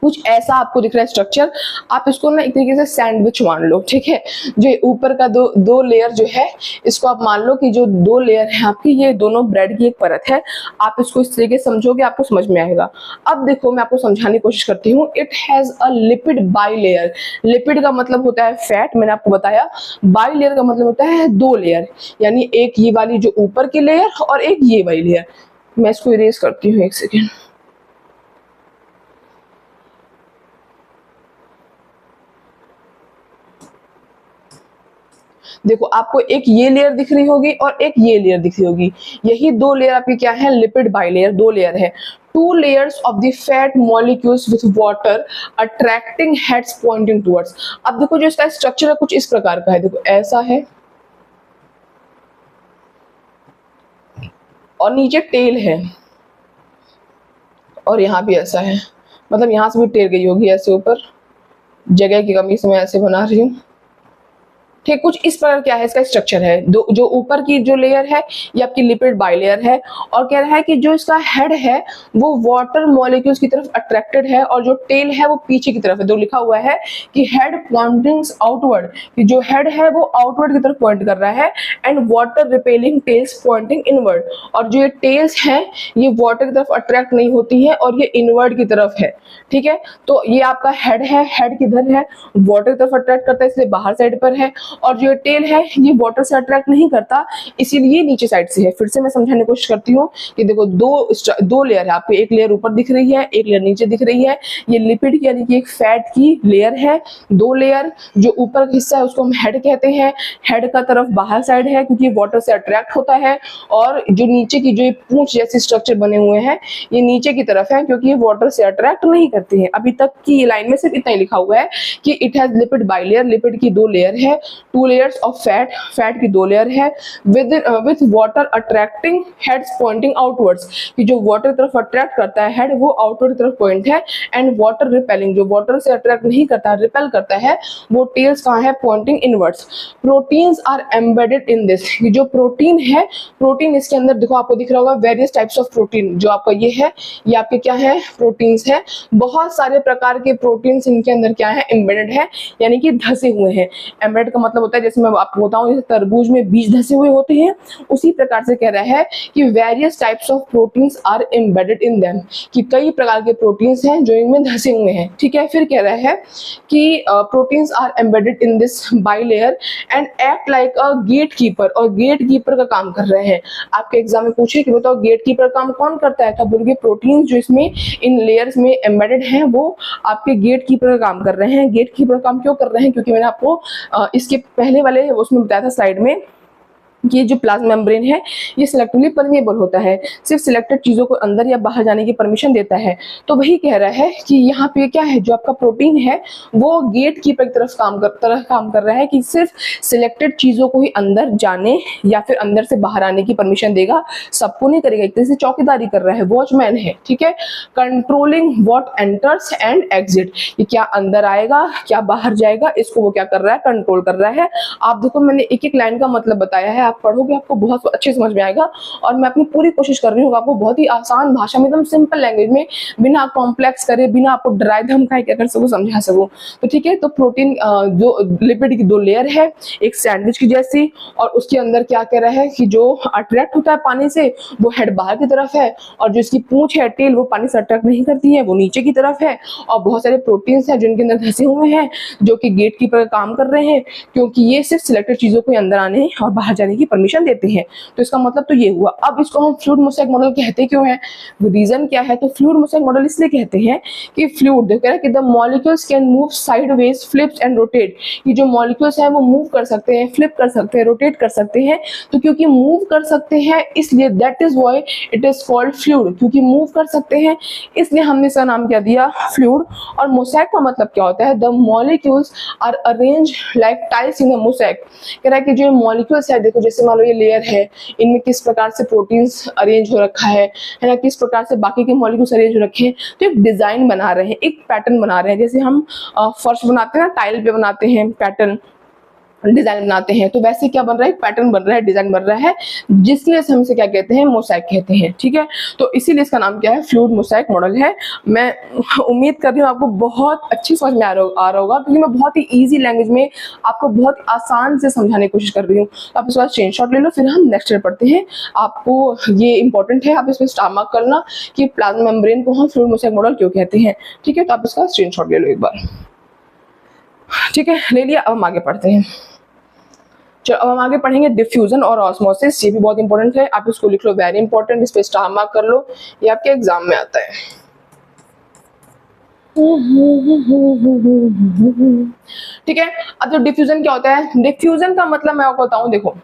कुछ ऐसा आपको दिख रहा है स्ट्रक्चर। आप इसको ना एक तरीके से सैंडविच मान लो, ठीक है। जो ऊपर का दो लेयर जो है, इसको आप मान लो कि जो दो लेयर है आपकी, ये दोनों ब्रेड की एक परत है। आप इसको इस तरीके से समझोगे, आपको समझ में आएगा। अब देखो मैं आपको समझाने की कोशिश करती हूँ। It has a lipid bilayer. Lipid का मतलब होता है फैट, मैंने आपको बताया। बाइलेयर का मतलब होता है दो लेयर, यानी एक ये वाली जो ऊपर की लेयर और एक ये वाली लेयर। मैं इसको इरेज करती हूँ, एक सेकेंड। देखो आपको एक ये लेयर दिख रही होगी और एक ये लेयर दिख रही होगी, यही दो लेयर आपकी क्या है, लिपिड बाइलेयर, दो लेयर है। Two layers of the fat molecules with water attracting heads pointing towards. अब देखो जो इसका स्ट्रक्चर है कुछ इस प्रकार का है, देखो ऐसा है और नीचे टेल है और यहाँ भी ऐसा है, मतलब यहाँ से भी टेल गई होगी ऐसे ऊपर, जगह की कमी से मैं ऐसे बना रही हूँ। ठीक, कुछ इस प्रकार क्या है इसका स्ट्रक्चर है। दो जो ऊपर की जो लेयर है ये आपकी लिपिड बाइलेयर है, और कह रहा है कि जो इसका हेड है वो वाटर मॉलिक्यूल्स की तरफ अट्रैक्टेड है, और जो टेल है वो पीछे की तरफ है। तो लिखा हुआ है कि हेड पॉइंटिंग आउटवर्ड, कि जो हेड है वो आउटवर्ड की तरफ पॉइंट कर रहा है, and water repelling tails pointing inward. और जो ये टेल्स हैं ये वाटर की तरफ अट्रैक्ट नहीं होती है और ये इनवर्ड की तरफ है। ठीक है, तो ये आपका हेड है, हेड किधर है, वाटर की तरफ अट्रैक्ट करता है इसलिए बाहर साइड पर है, और जो टेल है ये वाटर से अट्रैक्ट नहीं करता, इसीलिए नीचे साइड से है। फिर से मैं समझाने की कोशिश करती हूँ कि देखो दो लेयर है आपको, एक लेयर ऊपर दिख रही है, एक लेयर नीचे दिख रही है। ये लिपिड यानी कि एक फैट की लेयर है, दो लेयर। जो ऊपर का हिस्सा है उसको हम हेड कहते हैं, हेड का तरफ बाहर साइड है क्योंकि वाटर से अट्रैक्ट होता है, और जो नीचे की जो पूंछ जैसे स्ट्रक्चर बने हुए हैं ये नीचे की तरफ है क्योंकि ये वाटर से अट्रैक्ट नहीं करती है। अभी तक की लाइन में सिर्फ इतना ही लिखा हुआ है कि it has lipid bilayer, lipid की दो लेयर है, two layers of fat, fat की दो लेयर है, with water attracting heads pointing outwards, कि जो वाटर तरफ अट्रैक्ट करता है हेड वो आउटवर्ड तरफ पॉइंट है, एंड वाटर रिपेलिंग, जो वाटर से अट्रैक्ट नहीं करता रिपेल करता है वो टेल्स कहाँ है, pointing inwards. Proteins are embedded in this, जो प्रोटीन है, प्रोटीन इसके अंदर देखो आपको दिख रहा होगा वेरियस टाइप्स ऑफ प्रोटीन, जो आपका ये है ये आपके क्या है, प्रोटीन्स है। बहुत सारे प्रकार के प्रोटीन्स इनके अंदर क्या है, एम्बेडेड है, यानी कि धसे हुए हैं। एम्बेडेड का मतलब होता है जैसे मैं आपको बताऊं जैसे तरबूज में बीज धसे हुए होते हैं, उसी प्रकार से कह रहा है कि various types of proteins are embedded in them, कि कई प्रकार के प्रोटीन्स हैं जो इनमें धसे हुए हैं। ठीक है, फिर कह रहा है कि proteins are embedded in this bilayer and act like a gate keeper, और गेट कीपर का काम कर रहे हैं। आपके एग्जाम में पूछे कि बताओ गेट कीपर काम कौन करता है, तो बोलोगे प्रोटीन जो इसमें इन लेयर्स में एम्बेडेड हैं वो आपके गेट कीपर का काम कर रहे हैं। गेट कीपर का काम क्यों कर रहे हैं, क्योंकि मैंने आपको इसके पहले वाले उसमें बताया था स्लाइड में ये जो प्लाज्मा मेम्ब्रेन है ये सिलेक्टिवली परमेएबल होता है, सिर्फ सिलेक्टेड चीजों को अंदर या बाहर जाने की परमिशन देता है। तो वही कह रहा है कि यहाँ पे क्या है, जो आपका प्रोटीन है वो गेट कीपर की तरफ काम कर रहा है कि सिर्फ सिलेक्टेड चीजों को ही अंदर जाने या फिर अंदर से बाहर आने की परमिशन देगा, सबको नहीं करेगा। एक तरह से चौकीदारी कर रहा है, वॉचमैन है। ठीक है, controlling what enters and exit, ये क्या अंदर आएगा क्या बाहर जाएगा, इसको वो क्या कर रहा है, कंट्रोल कर रहा है। आप देखो मैंने एक एक लाइन का मतलब बताया है, आप पढ़ोगे आपको बहुत अच्छे समझ में आएगा, और मैं अपनी पूरी कोशिश कर रही हूँ आपको बहुत ही आसान भाषा में, एकदम सिंपल लैंग्वेज में, बिना कॉम्प्लेक्स करे, बिना आपको डराए धमकाए क्या कर सकूँ, समझा सकूँ। तो ठीक है, तो प्रोटीन जो लिपिड की दो लेयर है एक सैंडविच की जैसी, और उसके अंदर क्या कह रहा है कि जो अट्रैक्ट होता है पानी से वो हेड बाहर की तरफ है, और जो इसकी पूंछ है टेल वो पानी से अट्रैक्ट नहीं करती है, वो नीचे की तरफ है। और बहुत सारे प्रोटीन्स हैं जिनके अंदर धसे हुए हैं जो कि गेट कीपर का काम कर रहे हैं, क्योंकि ये सिर्फ सिलेक्टेड चीजों को अंदर आने और बाहर जाने की परमिशन देते हैं। तो इसका मतलब तो ये हुआ। अब इसको हम फ्लूइड मोज़ेक मॉडल कहते क्यों हैं, रीजन क्या है, तो फ्लूइड मोज़ेक मॉडल इसलिए कहते हैं कि फ्लूइड देखो कि the molecules can move sideways, flips and rotate, कि जो मॉलिक्यूल्स हैं वो मूव कर सकते हैं, फ्लिप कर सकते हैं, रोटेट कर सकते हैं। तो क्योंकि मूव कर सकते हैं इसलिए that is why it is called fluid, क्योंकि मूव कर सकते हैं इसलिए हमने इसका नाम क्या दिया, फ्लूइड। और मोज़ेक का मतलब क्या होता है, the molecules are arrange like tiles in a mosaic, कह रहा है कि जो मॉलिक्यूल्स है देखो जैसे मान लो ये लेयर है, इनमें किस प्रकार से प्रोटीन्स अरेंज हो रखा है ना, किस प्रकार से बाकी के मॉलिक्यूल्स अरेंज हो रखे हैं। तो एक डिजाइन बना रहे हैं, एक पैटर्न बना रहे हैं, जैसे हम फर्श बनाते हैं ना, टाइल पे बनाते हैं पैटर्न, डिजाइन बनाते हैं, तो वैसे क्या बन रहा है, एक पैटर्न बन रहा है, डिजाइन बन रहा है, जिसकी वजह से हम इसे क्या कहते हैं, मोज़ेक कहते हैं। ठीक है, तो इसीलिए इसका नाम क्या है, फ्लूइड मोज़ेक मॉडल है। मैं उम्मीद कर रही हूँ आपको बहुत अच्छी समझ में आ रहा होगा, क्योंकि मैं बहुत ही ईजी लैंग्वेज में आपको बहुत आसान से समझाने की कोशिश कर रही हूँ। तो आप इसके बाद स्क्रीनशॉट ले लो, फिर हम नेक्स्ट ईयर पढ़ते हैं। आपको ये इंपॉर्टेंट है, आप इसमें स्टार मार्क करना कि प्लाज्मा मेम्ब्रेन को हम फ्लूइड मोज़ेक मॉडल क्यों कहते हैं। ठीक है, तो आप इसका स्क्रीनशॉट ले लो एक बार। ठीक है, ले लिया, अब हम आगे पढ़ते हैं। चलो अब हम आगे पढ़ेंगे डिफ्यूजन और ऑस्मोसिस, ये भी बहुत इंपॉर्टेंट है, आप इसको लिख लो, वेरी इंपॉर्टेंट, इस पे स्टार मार्क कर लो, ये आपके एग्जाम में आता है। ठीक है, अब जो डिफ्यूजन क्या होता है, डिफ्यूजन का मतलब मैं आपको बताऊं, देखो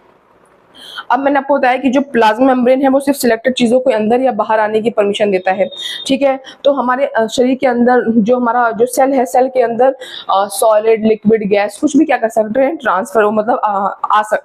अब मैंने आपको बताया कि जो प्लाज्मा मेम्ब्रेन है वो सिर्फ सिलेक्टेड चीजों को अंदर या बाहर आने की परमिशन देता है। ठीक है, तो हमारे शरीर के अंदर जो हमारा जो सेल है, सेल के अंदर सॉलिड, लिक्विड, गैस कुछ भी क्या कर सकते हैं, ट्रांसफर मतलब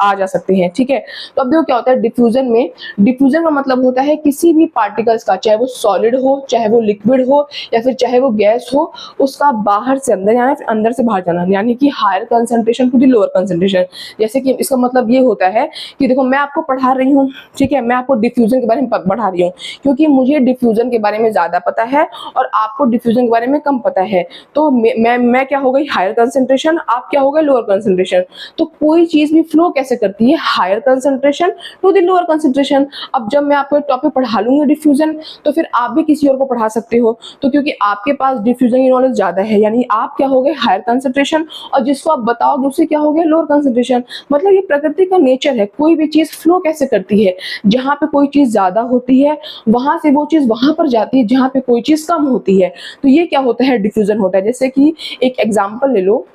आ जा सकते हैं। ठीक है, तो अब देखो क्या होता है डिफ्यूजन में, डिफ्यूजन का मतलब होता है किसी भी पार्टिकल्स का, चाहे वो सॉलिड हो, चाहे वो लिक्विड हो, या फिर चाहे वो गैस हो, उसका बाहर से अंदर जाना, फिर अंदर से बाहर जाना, यानी कि higher concentration to the lower concentration. जैसे कि इसका मतलब ये होता है कि देखो देखो मैं आपको पढ़ा रही हूँ, ठीक है, मैं आपको डिफ्यूजन के बारे में पढ़ा रही हूँ क्योंकि मुझे डिफ्यूजन के बारे में ज्यादा पता है और आपको डिफ्यूजन के बारे में कम पता है। तो मैं क्या हो गई हायर कंसंट्रेशन, आप क्या हो गए लोअर कंसंट्रेशन। तो कोई चीज भी फ्लो कैसे करती है, higher concentration to the lower concentration. अब जब मैं आपको एक टॉपिक पढ़ा लूंगी डिफ्यूजन, तो फिर आप भी किसी और को पढ़ा सकते हो। तो क्योंकि आपके पास डिफ्यूजन की नॉलेज ज्यादा है, यानी आप क्या हो गए हायर कंसंट्रेशन, और जिसको आप बताओगे उससे क्या हो गया लोअर कंसंट्रेशन। मतलब ये प्रकृति का नेचर है, कोई भी चीज फ्लो कैसे करती है, जहां पे कोई चीज ज्यादा होती है वहां से वो चीज वहां पर जाती है जहां पे कोई चीज कम होती है। तो ये क्या होता है, डिफ्यूजन होता है। जैसे कि एक एग्जांपल ले लो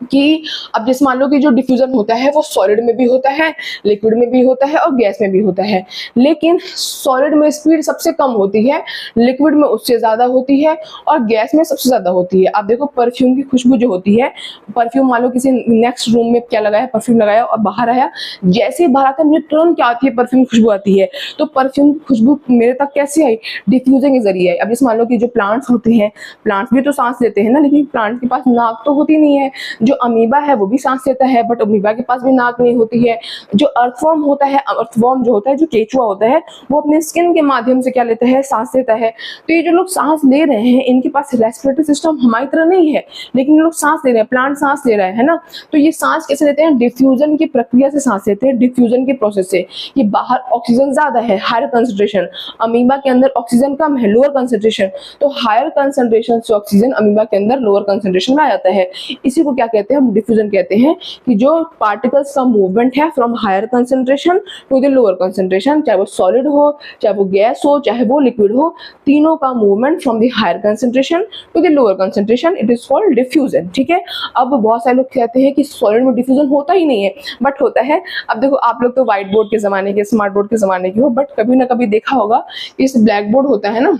कि अब जैसे मान लो कि जो डिफ्यूजन होता है वो सॉलिड में भी होता है, लिक्विड में भी होता है और गैस में भी होता है। लेकिन सॉलिड में स्पीड सबसे कम होती है, लिक्विड में उससे ज्यादा होती है और गैस में सबसे ज्यादा होती है। आप देखो परफ्यूम की खुशबू जो होती है, परफ्यूम मान लो किसी नेक्स्ट रूम में क्या लगाया, परफ्यूम लगाया और बाहर आया, जैसे ही बाहर आता है मुझे तुरंत क्या आती है, परफ्यूम की खुशबू आती है। तो परफ्यूम की खुशबू मेरे तक कैसे आई, डिफ्यूजन के जरिए आई। अब जैसे मान लो कि जो प्लांट्स होते हैं, प्लांट्स भी तो सांस लेते हैं ना, लेकिन प्लांट के पास नाक तो होती नहीं है। जो अमीबा है वो भी सांस लेता है, बट अमीबा के पास भी नाक नहीं होती है। जो अर्थवर्म होता है, अर्थवर्म जो होता है, जो केचुआ होता है, वो अपने स्किन के माध्यम से क्या लेता है, सांस लेता है। तो ये जो लोग सांस ले रहे हैं इनके पास रेस्पिरेटरी सिस्टम हमारी तरह नहीं है, लेकिन ये लोग सांस ले रहे हैं, प्लांट सांस ले रहा है ना। तो ये सांस कैसे लेते हैं, डिफ्यूजन की प्रक्रिया से सांस लेते हैं, डिफ्यूजन के प्रोसेस से। ये बाहर ऑक्सीजन ज्यादा है, हायर कंसंट्रेशन, अमीबा के अंदर ऑक्सीजन कम है, लोअर कंसंट्रेशन। तो हायर कंसंट्रेशन से ऑक्सीजन अमीबा के अंदर लोअर कंसंट्रेशन में आ जाता है। इसी को क्या कहते हैं, हम डिफ्यूजन कहते हैं कि जो पार्टिकल्स का मूवमेंट है from higher concentration to the lower concentration, चाहे वो सॉलिड हो, चाहे वो गैस हो, चाहे वो लिक्विड हो, तीनों का movement from the higher concentration to the lower concentration, it is called diffusion. ठीक है। अब बहुत सारे लोग कहते हैं कि सॉलिड में डिफ्यूजन होता ही नहीं है, बट होता है। अब देखो आप लोग तो व्हाइट बोर्ड के जमाने के, स्मार्ट बोर्ड के जमाने के हो, बट कभी ना कभी देखा होगा इस ब्लैक बोर्ड होता है ना,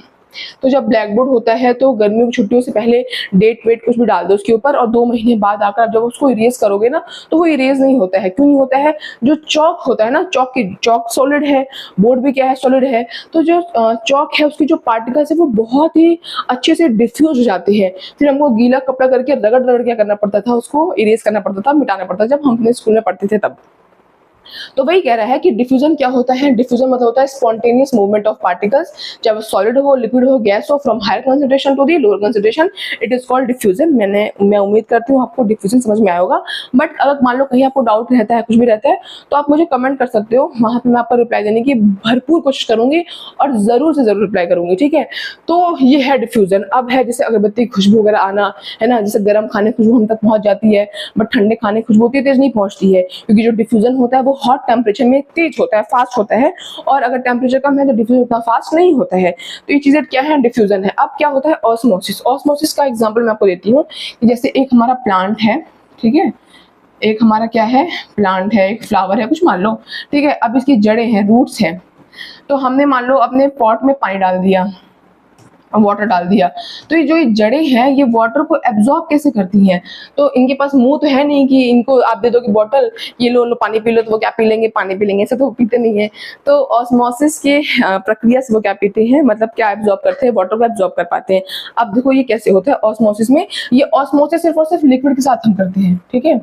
तो जब ब्लैक बोर्ड होता है तो गर्मियों की छुट्टियों से पहले डेट वेट कुछ भी डाल दो उसके ऊपर, और 2 महीने बाद आकर जब उसको इरेज करोगे ना तो वो इरेज नहीं होता है। क्यों नहीं होता है, जो चौक होता है ना, चौक सॉलिड है, बोर्ड भी क्या है, सॉलिड है। तो जो चौक है उसकी जो पार्टिकल्स है वो बहुत ही अच्छे से डिफ्यूज हो जाते हैं। फिर हमको गीला कपड़ा करके रगड़ रगड़ क्या करना पड़ता था, उसको इरेज करना पड़ता था, मिटाना पड़ता था, जब हम अपने स्कूल में पढ़ते थे तब। तो वही कह रहा है कि डिफ्यूजन क्या होता है, डिफ्यूजन मतलब होता है स्पॉन्टेनियस मूवमेंट ऑफ पार्टिकल्स, चाहे वो सॉलिड हो, लिक्विड हो, गैस हो, from higher concentration to the lower concentration, it is called diffusion. मैं उम्मीद करती हूँ आपको डिफ्यूजन समझ में आया होगा। बट अगर मान लो कहीं आपको डाउट रहता है, कुछ भी रहता है, तो आप मुझे कमेंट कर सकते हो, वहां पर मैं आपका रिप्लाई देने की भरपूर कोशिश करूंगी और जरूर से जरूर रिप्लाई करूंगी। ठीक है। तो ये है डिफ्यूजन। अब है जैसे अगरबत्ती खुशबू वगैरह आना, है ना, जैसे गर्म खाने खुशबू हम तक पहुंच जाती है, बट ठंडे खाने खुशबू उतनी तेज नहीं पहुंचती है, क्योंकि जो डिफ्यूजन होता है वो हॉट टेम्परेचर में तेज होता है, फास्ट होता है, और अगर टेम्परेचर कम है तो डिफ्यूजन उतना फास्ट नहीं होता है। तो ये चीजें क्या है, डिफ्यूजन है। अब क्या होता है, ऑस्मोसिस। ऑस्मोसिस का एग्जांपल मैं आपको देती हूँ कि जैसे एक हमारा प्लांट है, ठीक है, एक हमारा क्या है, प्लांट है, एक फ्लावर है, कुछ मान लो, ठीक है। अब इसकी जड़ें हैं, रूट्स हैं, तो हमने मान लो अपने पॉट में पानी डाल दिया, वाटर डाल दिया, तो ये जो जड़ें हैं ये वाटर को एब्जॉर्ब कैसे करती हैं। तो इनके पास मुंह तो है नहीं कि इनको आप दे दो कि बॉटल ये लो लो पानी पी लो, तो वो क्या पी लेंगे, पानी पी लेंगे, ऐसे तो पीते नहीं है। तो ऑस्मोसिस के प्रक्रिया से वो क्या पीते हैं, मतलब क्या एब्जॉर्ब करते हैं, वाटर को एब्जॉर्ब कर पाते हैं। अब देखो ये कैसे होता है ऑस्मोसिस में, ये ऑस्मोसिस सिर्फ और सिर्फ लिक्विड के साथ हम करते हैं। ठीक है।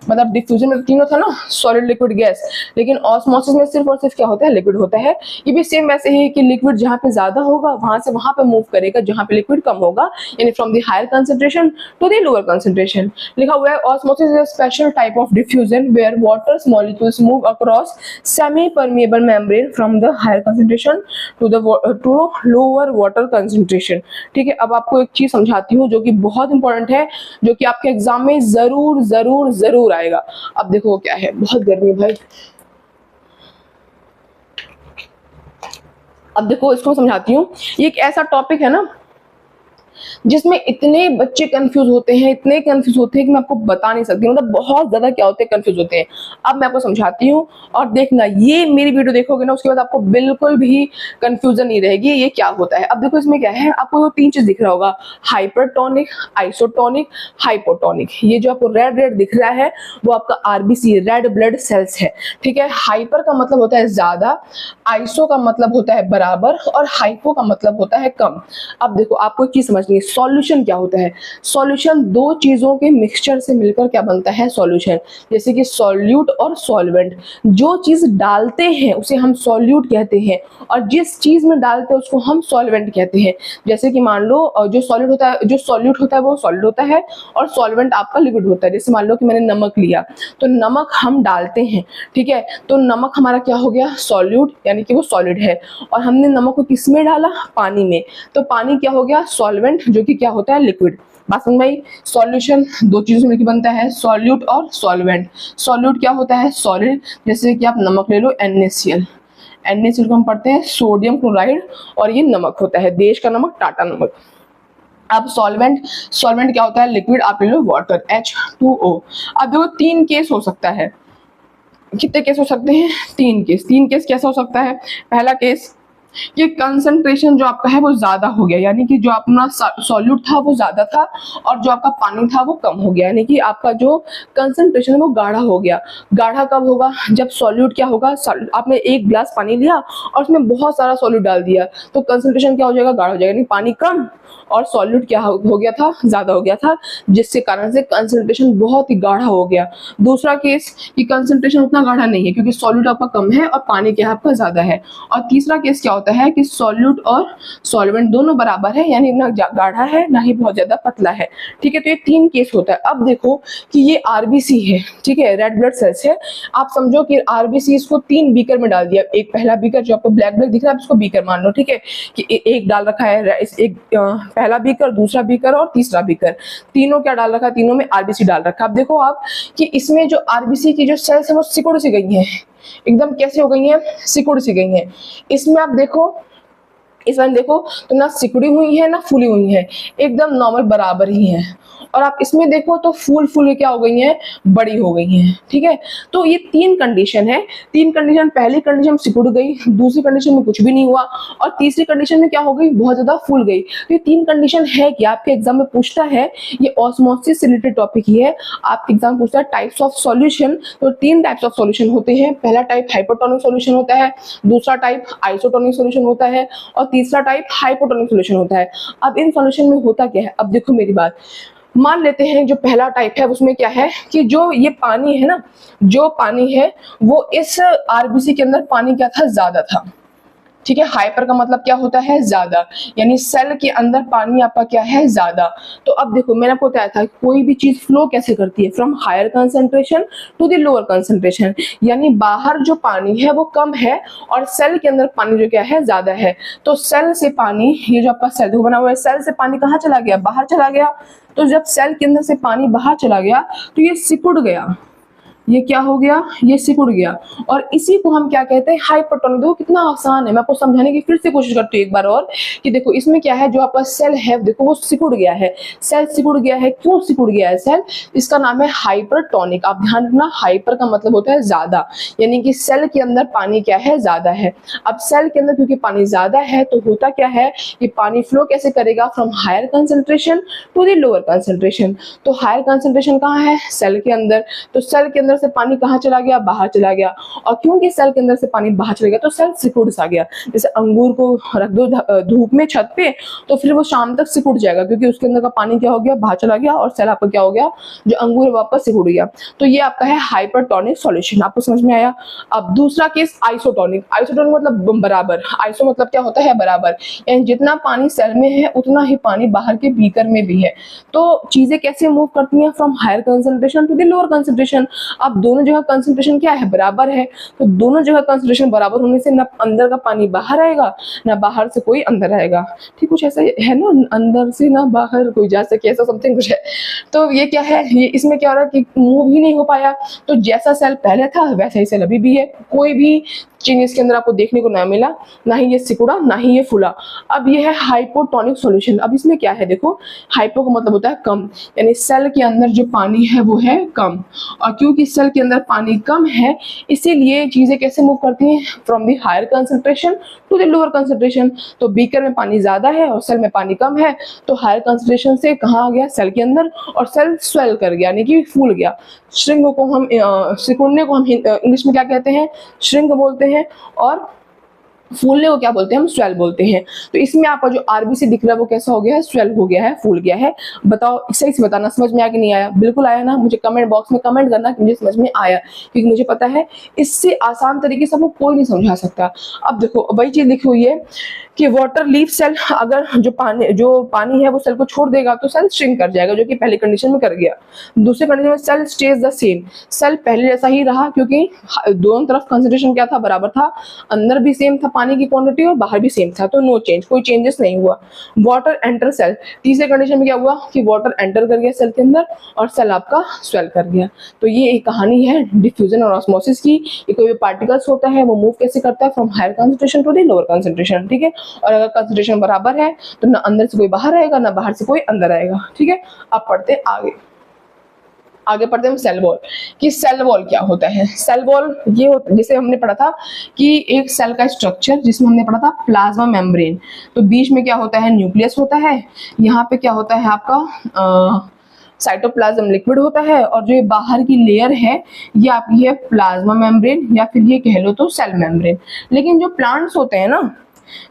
मतलब डिफ्यूजन में तीनों था ना, सॉलिड लिक्विड गैस, लेकिन ऑस्मोसिस में सिर्फ और सिर्फ क्या होता है, लिक्विड होता है। ये भी सेम वैसे ही कि लिक्विड जहां पे ज्यादा होगा वहां से वहां पे मूव करेगा जहां पे लिक्विड कम होगा, यानी from the higher concentration to the lower concentration. लिखा हुआ है osmosis is a special type of diffusion where waters molecules move across semi permeable membrane from the higher concentration to lower water concentration. ठीक है। अब आपको एक चीज समझाती हूँ जो कि बहुत इंपॉर्टेंट है, जो कि आपके एग्जाम में जरूर जरूर जरूर आएगा। अब देखो क्या है, बहुत गर्मी भाई। अब देखो इसको समझाती हूँ, ये एक ऐसा टॉपिक है ना जिसमें इतने बच्चे कंफ्यूज होते हैं, इतने कंफ्यूज होते हैं कि मैं आपको बता नहीं सकती, मतलब बहुत ज्यादा क्या होते हैं, कंफ्यूज होते हैं। अब मैं आपको समझाती हूँ और देखना, ये मेरी वीडियो देखोगे ना उसके बाद आपको बिल्कुल भी कंफ्यूजन नहीं रहेगी ये क्या होता है। अब देखो इसमें क्या है, आपको 3 चीज दिख रहा होगा, हाइपरटोनिक, आइसोटोनिक, हाइपोटोनिक। ये जो आपको रेड रेड दिख रहा है वो आपका आरबीसी, रेड ब्लड सेल्स है। ठीक है। हाइपर का मतलब होता है ज्यादा, आइसो का मतलब होता है बराबर, और हाइपो का मतलब होता है कम। अब देखो आपको एक चीज समझनी है, सॉल्यूशन क्या होता है? सॉल्यूशन दो चीजों के मिक्सचर से मिलकर क्या बनता है? सॉल्यूशन। जैसे कि सॉल्यूट और सॉल्वेंट, जो चीज डालते हैं उसे हम सॉल्यूट कहते हैं और जिस चीज में डालते हैं उसको हम सॉल्वेंट कहते हैं। जैसे कि मान लो जो सॉलिड होता है, जो सॉल्यूट होता है वो सॉलिड होता है और सॉल्वेंट आपका लिक्विड होता है। जैसे मान लो कि मैंने नमक लिया, तो नमक हम डालते हैं, ठीक है, तो नमक हमारा क्या हो गया? सॉल्यूट, यानी कि वो सॉलिड है। और हमने नमक को किस में डाला? पानी में, तो पानी क्या हो गया? सॉल्वेंट, जो कि क्या होता है? लिक्विड। बात समझ में आई? सॉल्यूशन दो चीजों से मिलकर बनता है, सॉल्यूट और सॉल्वेंट। सॉल्यूट क्या होता है? सॉलिड। जैसे कि आप नमक ले लो, NaCl, NaCl को हम पढ़ते हैं सोडियम क्लोराइड, और ये नमक होता है, देश का नमक, टाटा नमक। अब सॉल्वेंट, सॉल्वेंट क्या होता है? लिक्विड। आप ले लो वाटर, H2O। अब देखो तीन केस हो सकता है। कितने केस हो सकते हैं? तीन केस। तीन केस कैसा हो सकता है? पहला केस, ये कंसंट्रेशन जो आपका है वो ज्यादा हो गया, यानी कि जो अपना सॉल्यूट था वो ज्यादा था और जो आपका पानी था वो कम हो गया, यानी कि आपका जो कंसंट्रेशन है वो गाढ़ा हो गया। गाढ़ा कब होगा? जब सॉल्यूट क्या होगा? आपने एक गिलास पानी लिया और उसमें बहुत सारा सॉल्यूट डाल दिया, तो कंसंट्रेशन क्या हो जाएगा? गाढ़ा हो जाएगा, यानी पानी कम और सॉल्यूट क्या हो गया था? ज्यादा हो गया था, जिसके कारण से कंसंट्रेशन बहुत ही गाढ़ा हो गया। दूसरा केस, कि कंसंट्रेशन उतना गाढ़ा नहीं है क्योंकि सॉल्यूट आपका कम है और पानी क्या है? आपका ज्यादा है। और तीसरा केस क्या होता है? कि सॉल्यूट और सॉल्वेंट दोनों बराबर है, यानी ना गाढ़ा है ना ही बहुत ज्यादा पतला है, ठीक है। तो ये तीन केस होता है। अब देखो कि ये आरबीसी है, ठीक है, रेड ब्लड सेल्स है। आप समझो कि आरबीसी इसको तीन बीकर में डाल दिया। एक पहला बीकर जो आपको ब्लैक ब्लैक दिख रहा है, इसको बीकर मान लो, ठीक है, कि एक डाल रखा है, एक पहला बीकर, दूसरा बीकर और तीसरा बीकर, तीनों क्या डाल रखा है? तीनों में आरबीसी डाल रखा है। अब देखो आप कि इसमें जो आरबीसी की जो सेल्स है वो सिकुड़ सी गई हैं, एकदम कैसे हो गई हैं? सिकुड़ सी गई हैं। इसमें आप देखो, इसमें देखो तो ना सिकुड़ी हुई है ना फूली हुई है, एकदम नॉर्मल बराबर ही है। और आप इसमें देखो तो फूल फूल के क्या हो गई हैं? बड़ी हो गई हैं, ठीक है। तो ये तीन कंडीशन है। तीन कंडीशन, पहली कंडीशन सिकुड़ गई, दूसरी कंडीशन में कुछ भी नहीं हुआ और तीसरी कंडीशन में क्या हो गई? बहुत ज्यादा फूल गई। तो ये तीन कंडीशन है कि आपके एग्जाम में पूछता है, ये ऑस्मोसिस से रिलेटेड टॉपिक ही है। आपके एग्जाम पूछता है टाइप्स ऑफ सॉल्यूशन, तो तीन टाइप्स ऑफ सॉल्यूशन होते हैं। पहला टाइप हाइपरटोनिक सॉल्यूशन होता है, दूसरा टाइप आइसोटोनिक सॉल्यूशन होता है और तीसरा टाइप हाइपोटोनिक सॉल्यूशन होता है। अब इन सॉल्यूशन में होता क्या है? अब देखो मेरी बात, मान लेते हैं जो पहला टाइप है उसमें क्या है कि जो ये पानी है ना, जो पानी है वो इस आरबीसी के अंदर पानी क्या था? ज्यादा था, ठीक है। हाइपर का मतलब क्या होता है? ज्यादा, यानी सेल के अंदर पानी आपका क्या है? ज्यादा। तो अब देखो मैंने आपको बताया था कोई भी चीज फ्लो कैसे करती है, from higher concentration to the lower concentration, यानी बाहर जो पानी है वो कम है और सेल के अंदर पानी जो क्या है? ज्यादा है। तो सेल से पानी, ये जो आपका सेल बना हुआ है, सेल से पानी कहाँ चला गया? बाहर चला गया। तो जब सेल के अंदर से पानी बाहर चला गया तो ये सिकुड़ गया, ये क्या हो गया? ये सिकुड़ गया और इसी को हम क्या कहते हैं? हाइपरटोनिक। देखो कितना आसान है, मैं आपको समझाने की फिर से कोशिश करती हूँ एक बार और, कि देखो इसमें क्या है, जो आपका सेल है देखो वो सिकुड़ गया है, सेल सिकुड़ गया है। क्यों सिकुड़ गया है सेल? इसका नाम है हाइपरटोनिक। आप ध्यान रखना, हाइपर का मतलब होता है ज्यादा, यानी कि सेल के अंदर पानी क्या है? ज्यादा है। अब सेल के अंदर क्योंकि पानी ज्यादा है तो होता क्या है कि पानी फ्लो कैसे करेगा? From higher concentration to the lower concentration. तो हायर कंसंट्रेशन कहाँ है? सेल के अंदर। तो सेल के अंदर से पानी कहाँ चला गया? बाहर चला गया। और क्योंकि सेल के अंदर से पानी बाहर चला गया तो सेल सिकुड़ सा गया। जैसे अंगूर को रख दो धूप में छत पे, तो फिर वो शाम तक सिकुड़ जाएगा क्योंकि उसके अंदर का पानी क्या हो गया? बाहर चला गया और सेल आपका क्या हो गया? जो अंगूर है वापस सिकुड़ गया। तो ये आपका है हाइपरटोनिक सॉल्यूशन। आपको समझ में आया? अब दूसरा केस आइसोटोनिक। आइसोटोनिक मतलब बराबर। आइसो मतलब क्या होता है? बराबर, यानी जितना पानी सेल में है उतना ही पानी बाहर के बीकर में भी है। तो चीजें कैसे मूव करती हैं? From higher concentration to the lower concentration. अब दोनों जगह कंसंट्रेशन क्या है? बराबर है। तो दोनों जगह कंसंट्रेशन बराबर होने से ना अंदर का पानी बाहर आएगा ना बाहर से कोई अंदर आएगा, ठीक, कुछ ऐसा है ना, अंदर से ना बाहर कोई जा सके, ऐसा समथिंग कुछ है। तो ये क्या है? ये इसमें क्या हो रहा है कि मूव ही नहीं हो पाया। तो जैसा सेल पहले था वैसा ही सेल अभी भी है, कोई भी चेंज इसके अंदर आपको देखने को ना मिला, ना ही ये सिकुड़ा ना ही ये फूला। अब ये है हाइपोटोनिक सॉल्यूशन। अब इसमें क्या है? देखो हाइपो का मतलब होता है कम, यानी सेल के अंदर जो पानी है वो है कम, और क्योंकि सेल के अंदर पानी कम है इसीलिए चीजें कैसे मूव करती हैं? From the higher concentration to the lower concentration. तो बीकर में पानी ज्यादा है और सेल में पानी कम है, तो हायर कंसंट्रेशन से कहाँ आ गया? सेल के अंदर, और सेल स्वेल कर गया, यानी कि फूल गया। श्रिंक को हम सिकुड़ने को हम इंग्लिश में क्या कहते हैं? श्रिंक बोलते हैं। और फूलने को क्या बोलते हैं हम, स्वेल बोलते हैं। तो इसमें आपका जो आरबीसी दिख रहा है वो कैसा हो गया है, स्वेल हो गया है, फूल गया है। बताओ सही से बताना, समझ में आया कि नहीं आया? बिल्कुल आया ना? मुझे कमेंट बॉक्स में कमेंट करना कि मुझे समझ में आया, क्योंकि मुझे पता है इससे आसान तरीके से आपको कोई नहीं समझा सकता। अब देखो वही चीज लिखी हुई है कि वाटर लीव सेल, अगर जो पानी है वो सेल को छोड़ देगा तो सेल श्रिंक कर जाएगा, जो कि पहली कंडीशन में कर गया। दूसरी कंडीशन में cell stays the same, cell पहले जैसा ही रहा, क्योंकि दोनों तरफ कंसंट्रेशन क्या था, बराबर था, अंदर भी सेम था पानी की क्वांटिटी और बाहर भी सेम था, तो नो चेंज, कोई चेंजेस नहीं हुआ। वाटर एंटर सेल, तीसरे कंडीशन में क्या हुआ कि वाटर एंटर कर गया सेल के अंदर और सेल आपका स्वेल कर गया। तो ये एक कहानी है डिफ्यूजन और ऑस्मोसिस की। ये कोई भी पार्टिकल्स होता है वो मूव कैसे करता है, from higher concentration to the lower concentration, ठीक है। और अगर कंसंट्रेशन बराबर है तो ना अंदर से कोई बाहर आएगा ना बाहर से कोई अंदर आएगा, ठीक है। अब पढ़ते हैं आगे पढ़ते हैं सेल वॉल, कि सेल वॉल क्या होता है। सेल वॉल ये होता, जैसे हमने पढ़ा था कि एक सेल का स्ट्रक्चर, जिसमें हमने पढ़ा था प्लाज्मा मेम्ब्रेन, तो बीच में क्या होता है, न्यूक्लियस होता है, यहाँ पे क्या होता है आपका साइटोप्लाज्म लिक्विड होता है, और जो ये बाहर की लेयर है ये आपकी है प्लाज्मा मेम्ब्रेन, या फिर ये कह लो तो सेल मेम्ब्रेन। लेकिन जो प्लांट्स होते हैं ना,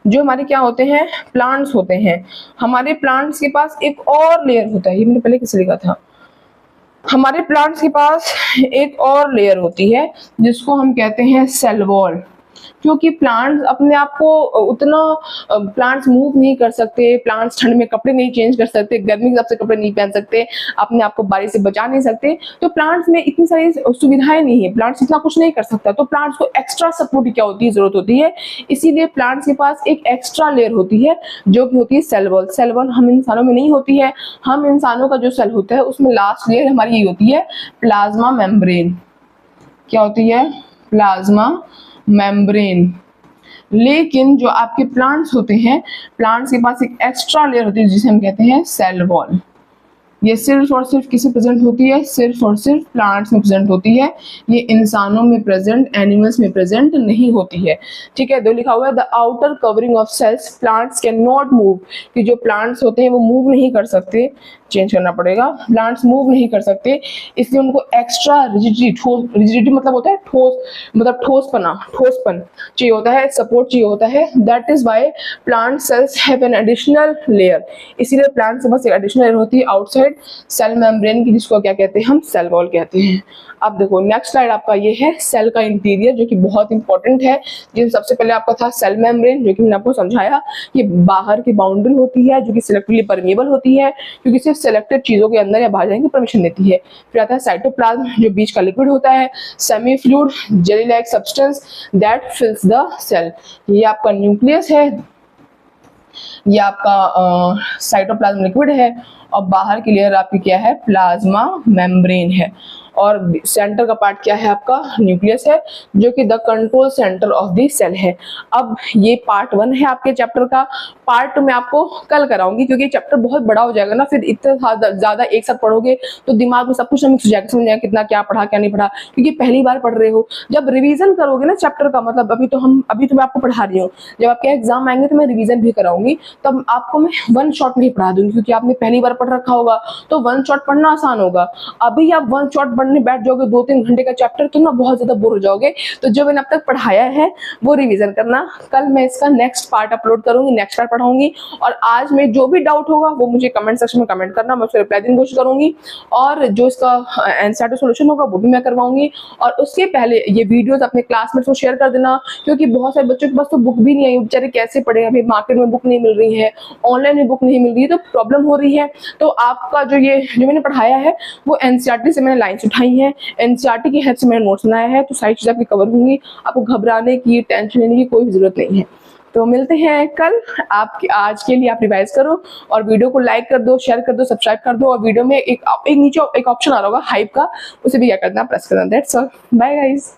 जो हमारे क्या होते हैं, प्लांट्स होते हैं, हमारे प्लांट्स के पास एक और लेयर होता है, ये मैंने पहले किसे लिखा था, हमारे प्लांट्स के पास एक और लेयर होती है जिसको हम कहते हैं सेल वॉल। क्योंकि प्लांट्स अपने आप को उतना, प्लांट्स मूव नहीं कर सकते, प्लांट्स ठंड में कपड़े नहीं चेंज कर सकते, गर्मी के हिसाब से कपड़े नहीं पहन सकते, अपने आप को बारिश से बचा नहीं सकते, तो प्लांट्स में इतनी सारी सुविधाएं नहीं है, प्लांट्स इतना कुछ नहीं कर सकता, तो प्लांट्स को एक्स्ट्रा सपोर्ट की क्या होती है, जरूरत होती है। इसीलिए प्लांट्स के पास एक एक्स्ट्रा लेयर होती है जो कि होती है सेल वॉल। सेल वॉल हम इंसानों में नहीं होती है, हम इंसानों का जो सेल होता है उसमें लास्ट लेयर हमारी ये होती है प्लाज्मा मेम्ब्रेन। क्या होती है, प्लाज्मा मेम्ब्रेन। लेकिन जो आपके प्लांट्स होते हैं, प्लांट्स के पास एक एक्स्ट्रा लेयर होती है जिसे हम कहते हैं सेल वॉल। ये सिर्फ और सिर्फ किसे प्रेजेंट होती है, सिर्फ और सिर्फ प्लांट्स में प्रेजेंट होती है, ये इंसानों में प्रेजेंट, एनिमल्स में प्रेजेंट नहीं होती है, ठीक है। तो लिखा हुआ है the outer covering of cells plants can not move, कि जो प्लांट्स होते हैं वो मूव नहीं कर सकते, चेंज करना पड़ेगा, प्लांट्स मूव नहीं कर सकते, इसलिए उनको एक्स्ट्रा रिजिडिटी, रिजिडिटी मतलब होता है ठोस, मतलब ठोसपन चाहिए होता है, सपोर्ट चाहिए होता है। That is why plant cells have an additional layer, इसीलिए प्लांट से बस एक एडिशनल लेयर होती है आउटसाइड सेल मेम्ब्रेन की, जिसको क्या कहते हैं हम, सेल वॉल कहते हैं। अब देखो नेक्स्ट स्लाइड आपका ये है सेल का इंटीरियर, जो कि बहुत इंपॉर्टेंट है। जिसमें सबसे पहले आपका था सेल मेम्ब्रेन, जो कि मैंने आपको समझाया कि बाहर की बाउंड्री होती है जो कि सिलेक्टिवली परमेबल होती है, क्योंकि सिर्फ सेलेक्टेड चीजों के अंदर या बाहर जाने की परमिशन देती है। फिर आता है साइटोप्लाज्म, जो बीच का लिक्विड होता है, semi fluid jelly like substance that fills the cell, ये आपका न्यूक्लियस है, ये आपका साइटोप्लाज्म लिक्विड है, और बाहर की लेयर आपकी क्या है, प्लाज्मा मेम्ब्रेन है, और सेंटर का पार्ट क्या है आपका, न्यूक्लियस है, जो कि the control centre of the cell है। अब ये पार्ट 1 है आपके चैप्टर का, पार्ट 2 मैं आपको कल कराऊंगी, क्योंकि चैप्टर बहुत बड़ा हो जाएगा ना, फिर इतना ज्यादा एक साथ पढ़ोगे तो दिमाग में सब कुछ मिक्स हो जाएगा, समझ जाएगा कितना क्या पढ़ा क्या नहीं पढ़ा, क्योंकि पहली बार पढ़ रहे हो। जब रिवीजन करोगे ना चैप्टर का, मतलब अभी तो मैं आपको पढ़ा रही हूँ, जब आपके एग्जाम आएंगे तो मैं रिवीजन भी कराऊंगी, तब आपको मैं वन शॉट नहीं पढ़ा दूंगी, क्योंकि आपने पहली बार पढ़ रखा होगा तो वन शॉट पढ़ना आसान होगा। अभी आप वन शॉट पढ़ने बैठ जाओगे 2-3 घंटे का चैप्टर, तो ना बहुत ज्यादा बोर हो जाओगे। तो जो मैंने अब तक पढ़ाया है वो रिवीजन करना, कल मैं इसका नेक्स्ट पार्ट अपलोड करूंगी, नेक्स्ट पार्ट पढ़ाऊंगी, और आज में जो भी डाउट होगा वो मुझे कमेंट सेक्शन में कमेंट करना, मैं उसको रिप्लाई देने की कोशिश करूंगी, और जो इसका एनसीईआरटी सॉल्यूशन होगा वो भी मैं करवाऊंगी। और उसके पहले ये वीडियोस अपने क्लासमेट्स को शेयर कर देना, क्योंकि बहुत सारे बच्चों के पास तो बुक भी नहीं आई, बेचारे कैसे पढ़े, अभी मार्केट में बुक नहीं मिल रही है, ऑनलाइन में बुक नहीं मिल रही है, तो प्रॉब्लम हो रही है। तो आपका जो मैंने पढ़ाया है वो एनसीईआरटी से मैंने लाइन्स उठाई है, एनसीईआरटी की हेल्प से मैंने नोट्स बनाया है, तो सारी चीजें आपकी कवर होंगी, आपको घबराने की, टेंशन लेने की कोई भी जरूरत नहीं है। तो मिलते हैं कल। आज के लिए आप रिवाइज करो, और वीडियो को लाइक कर दो, शेयर कर दो, सब्सक्राइब कर दो, और वीडियो में एक नीचे एक ऑप्शन आ रहा होगा हाइप का, उसे भी क्या करना, प्रेस करना। That's all, bye guys.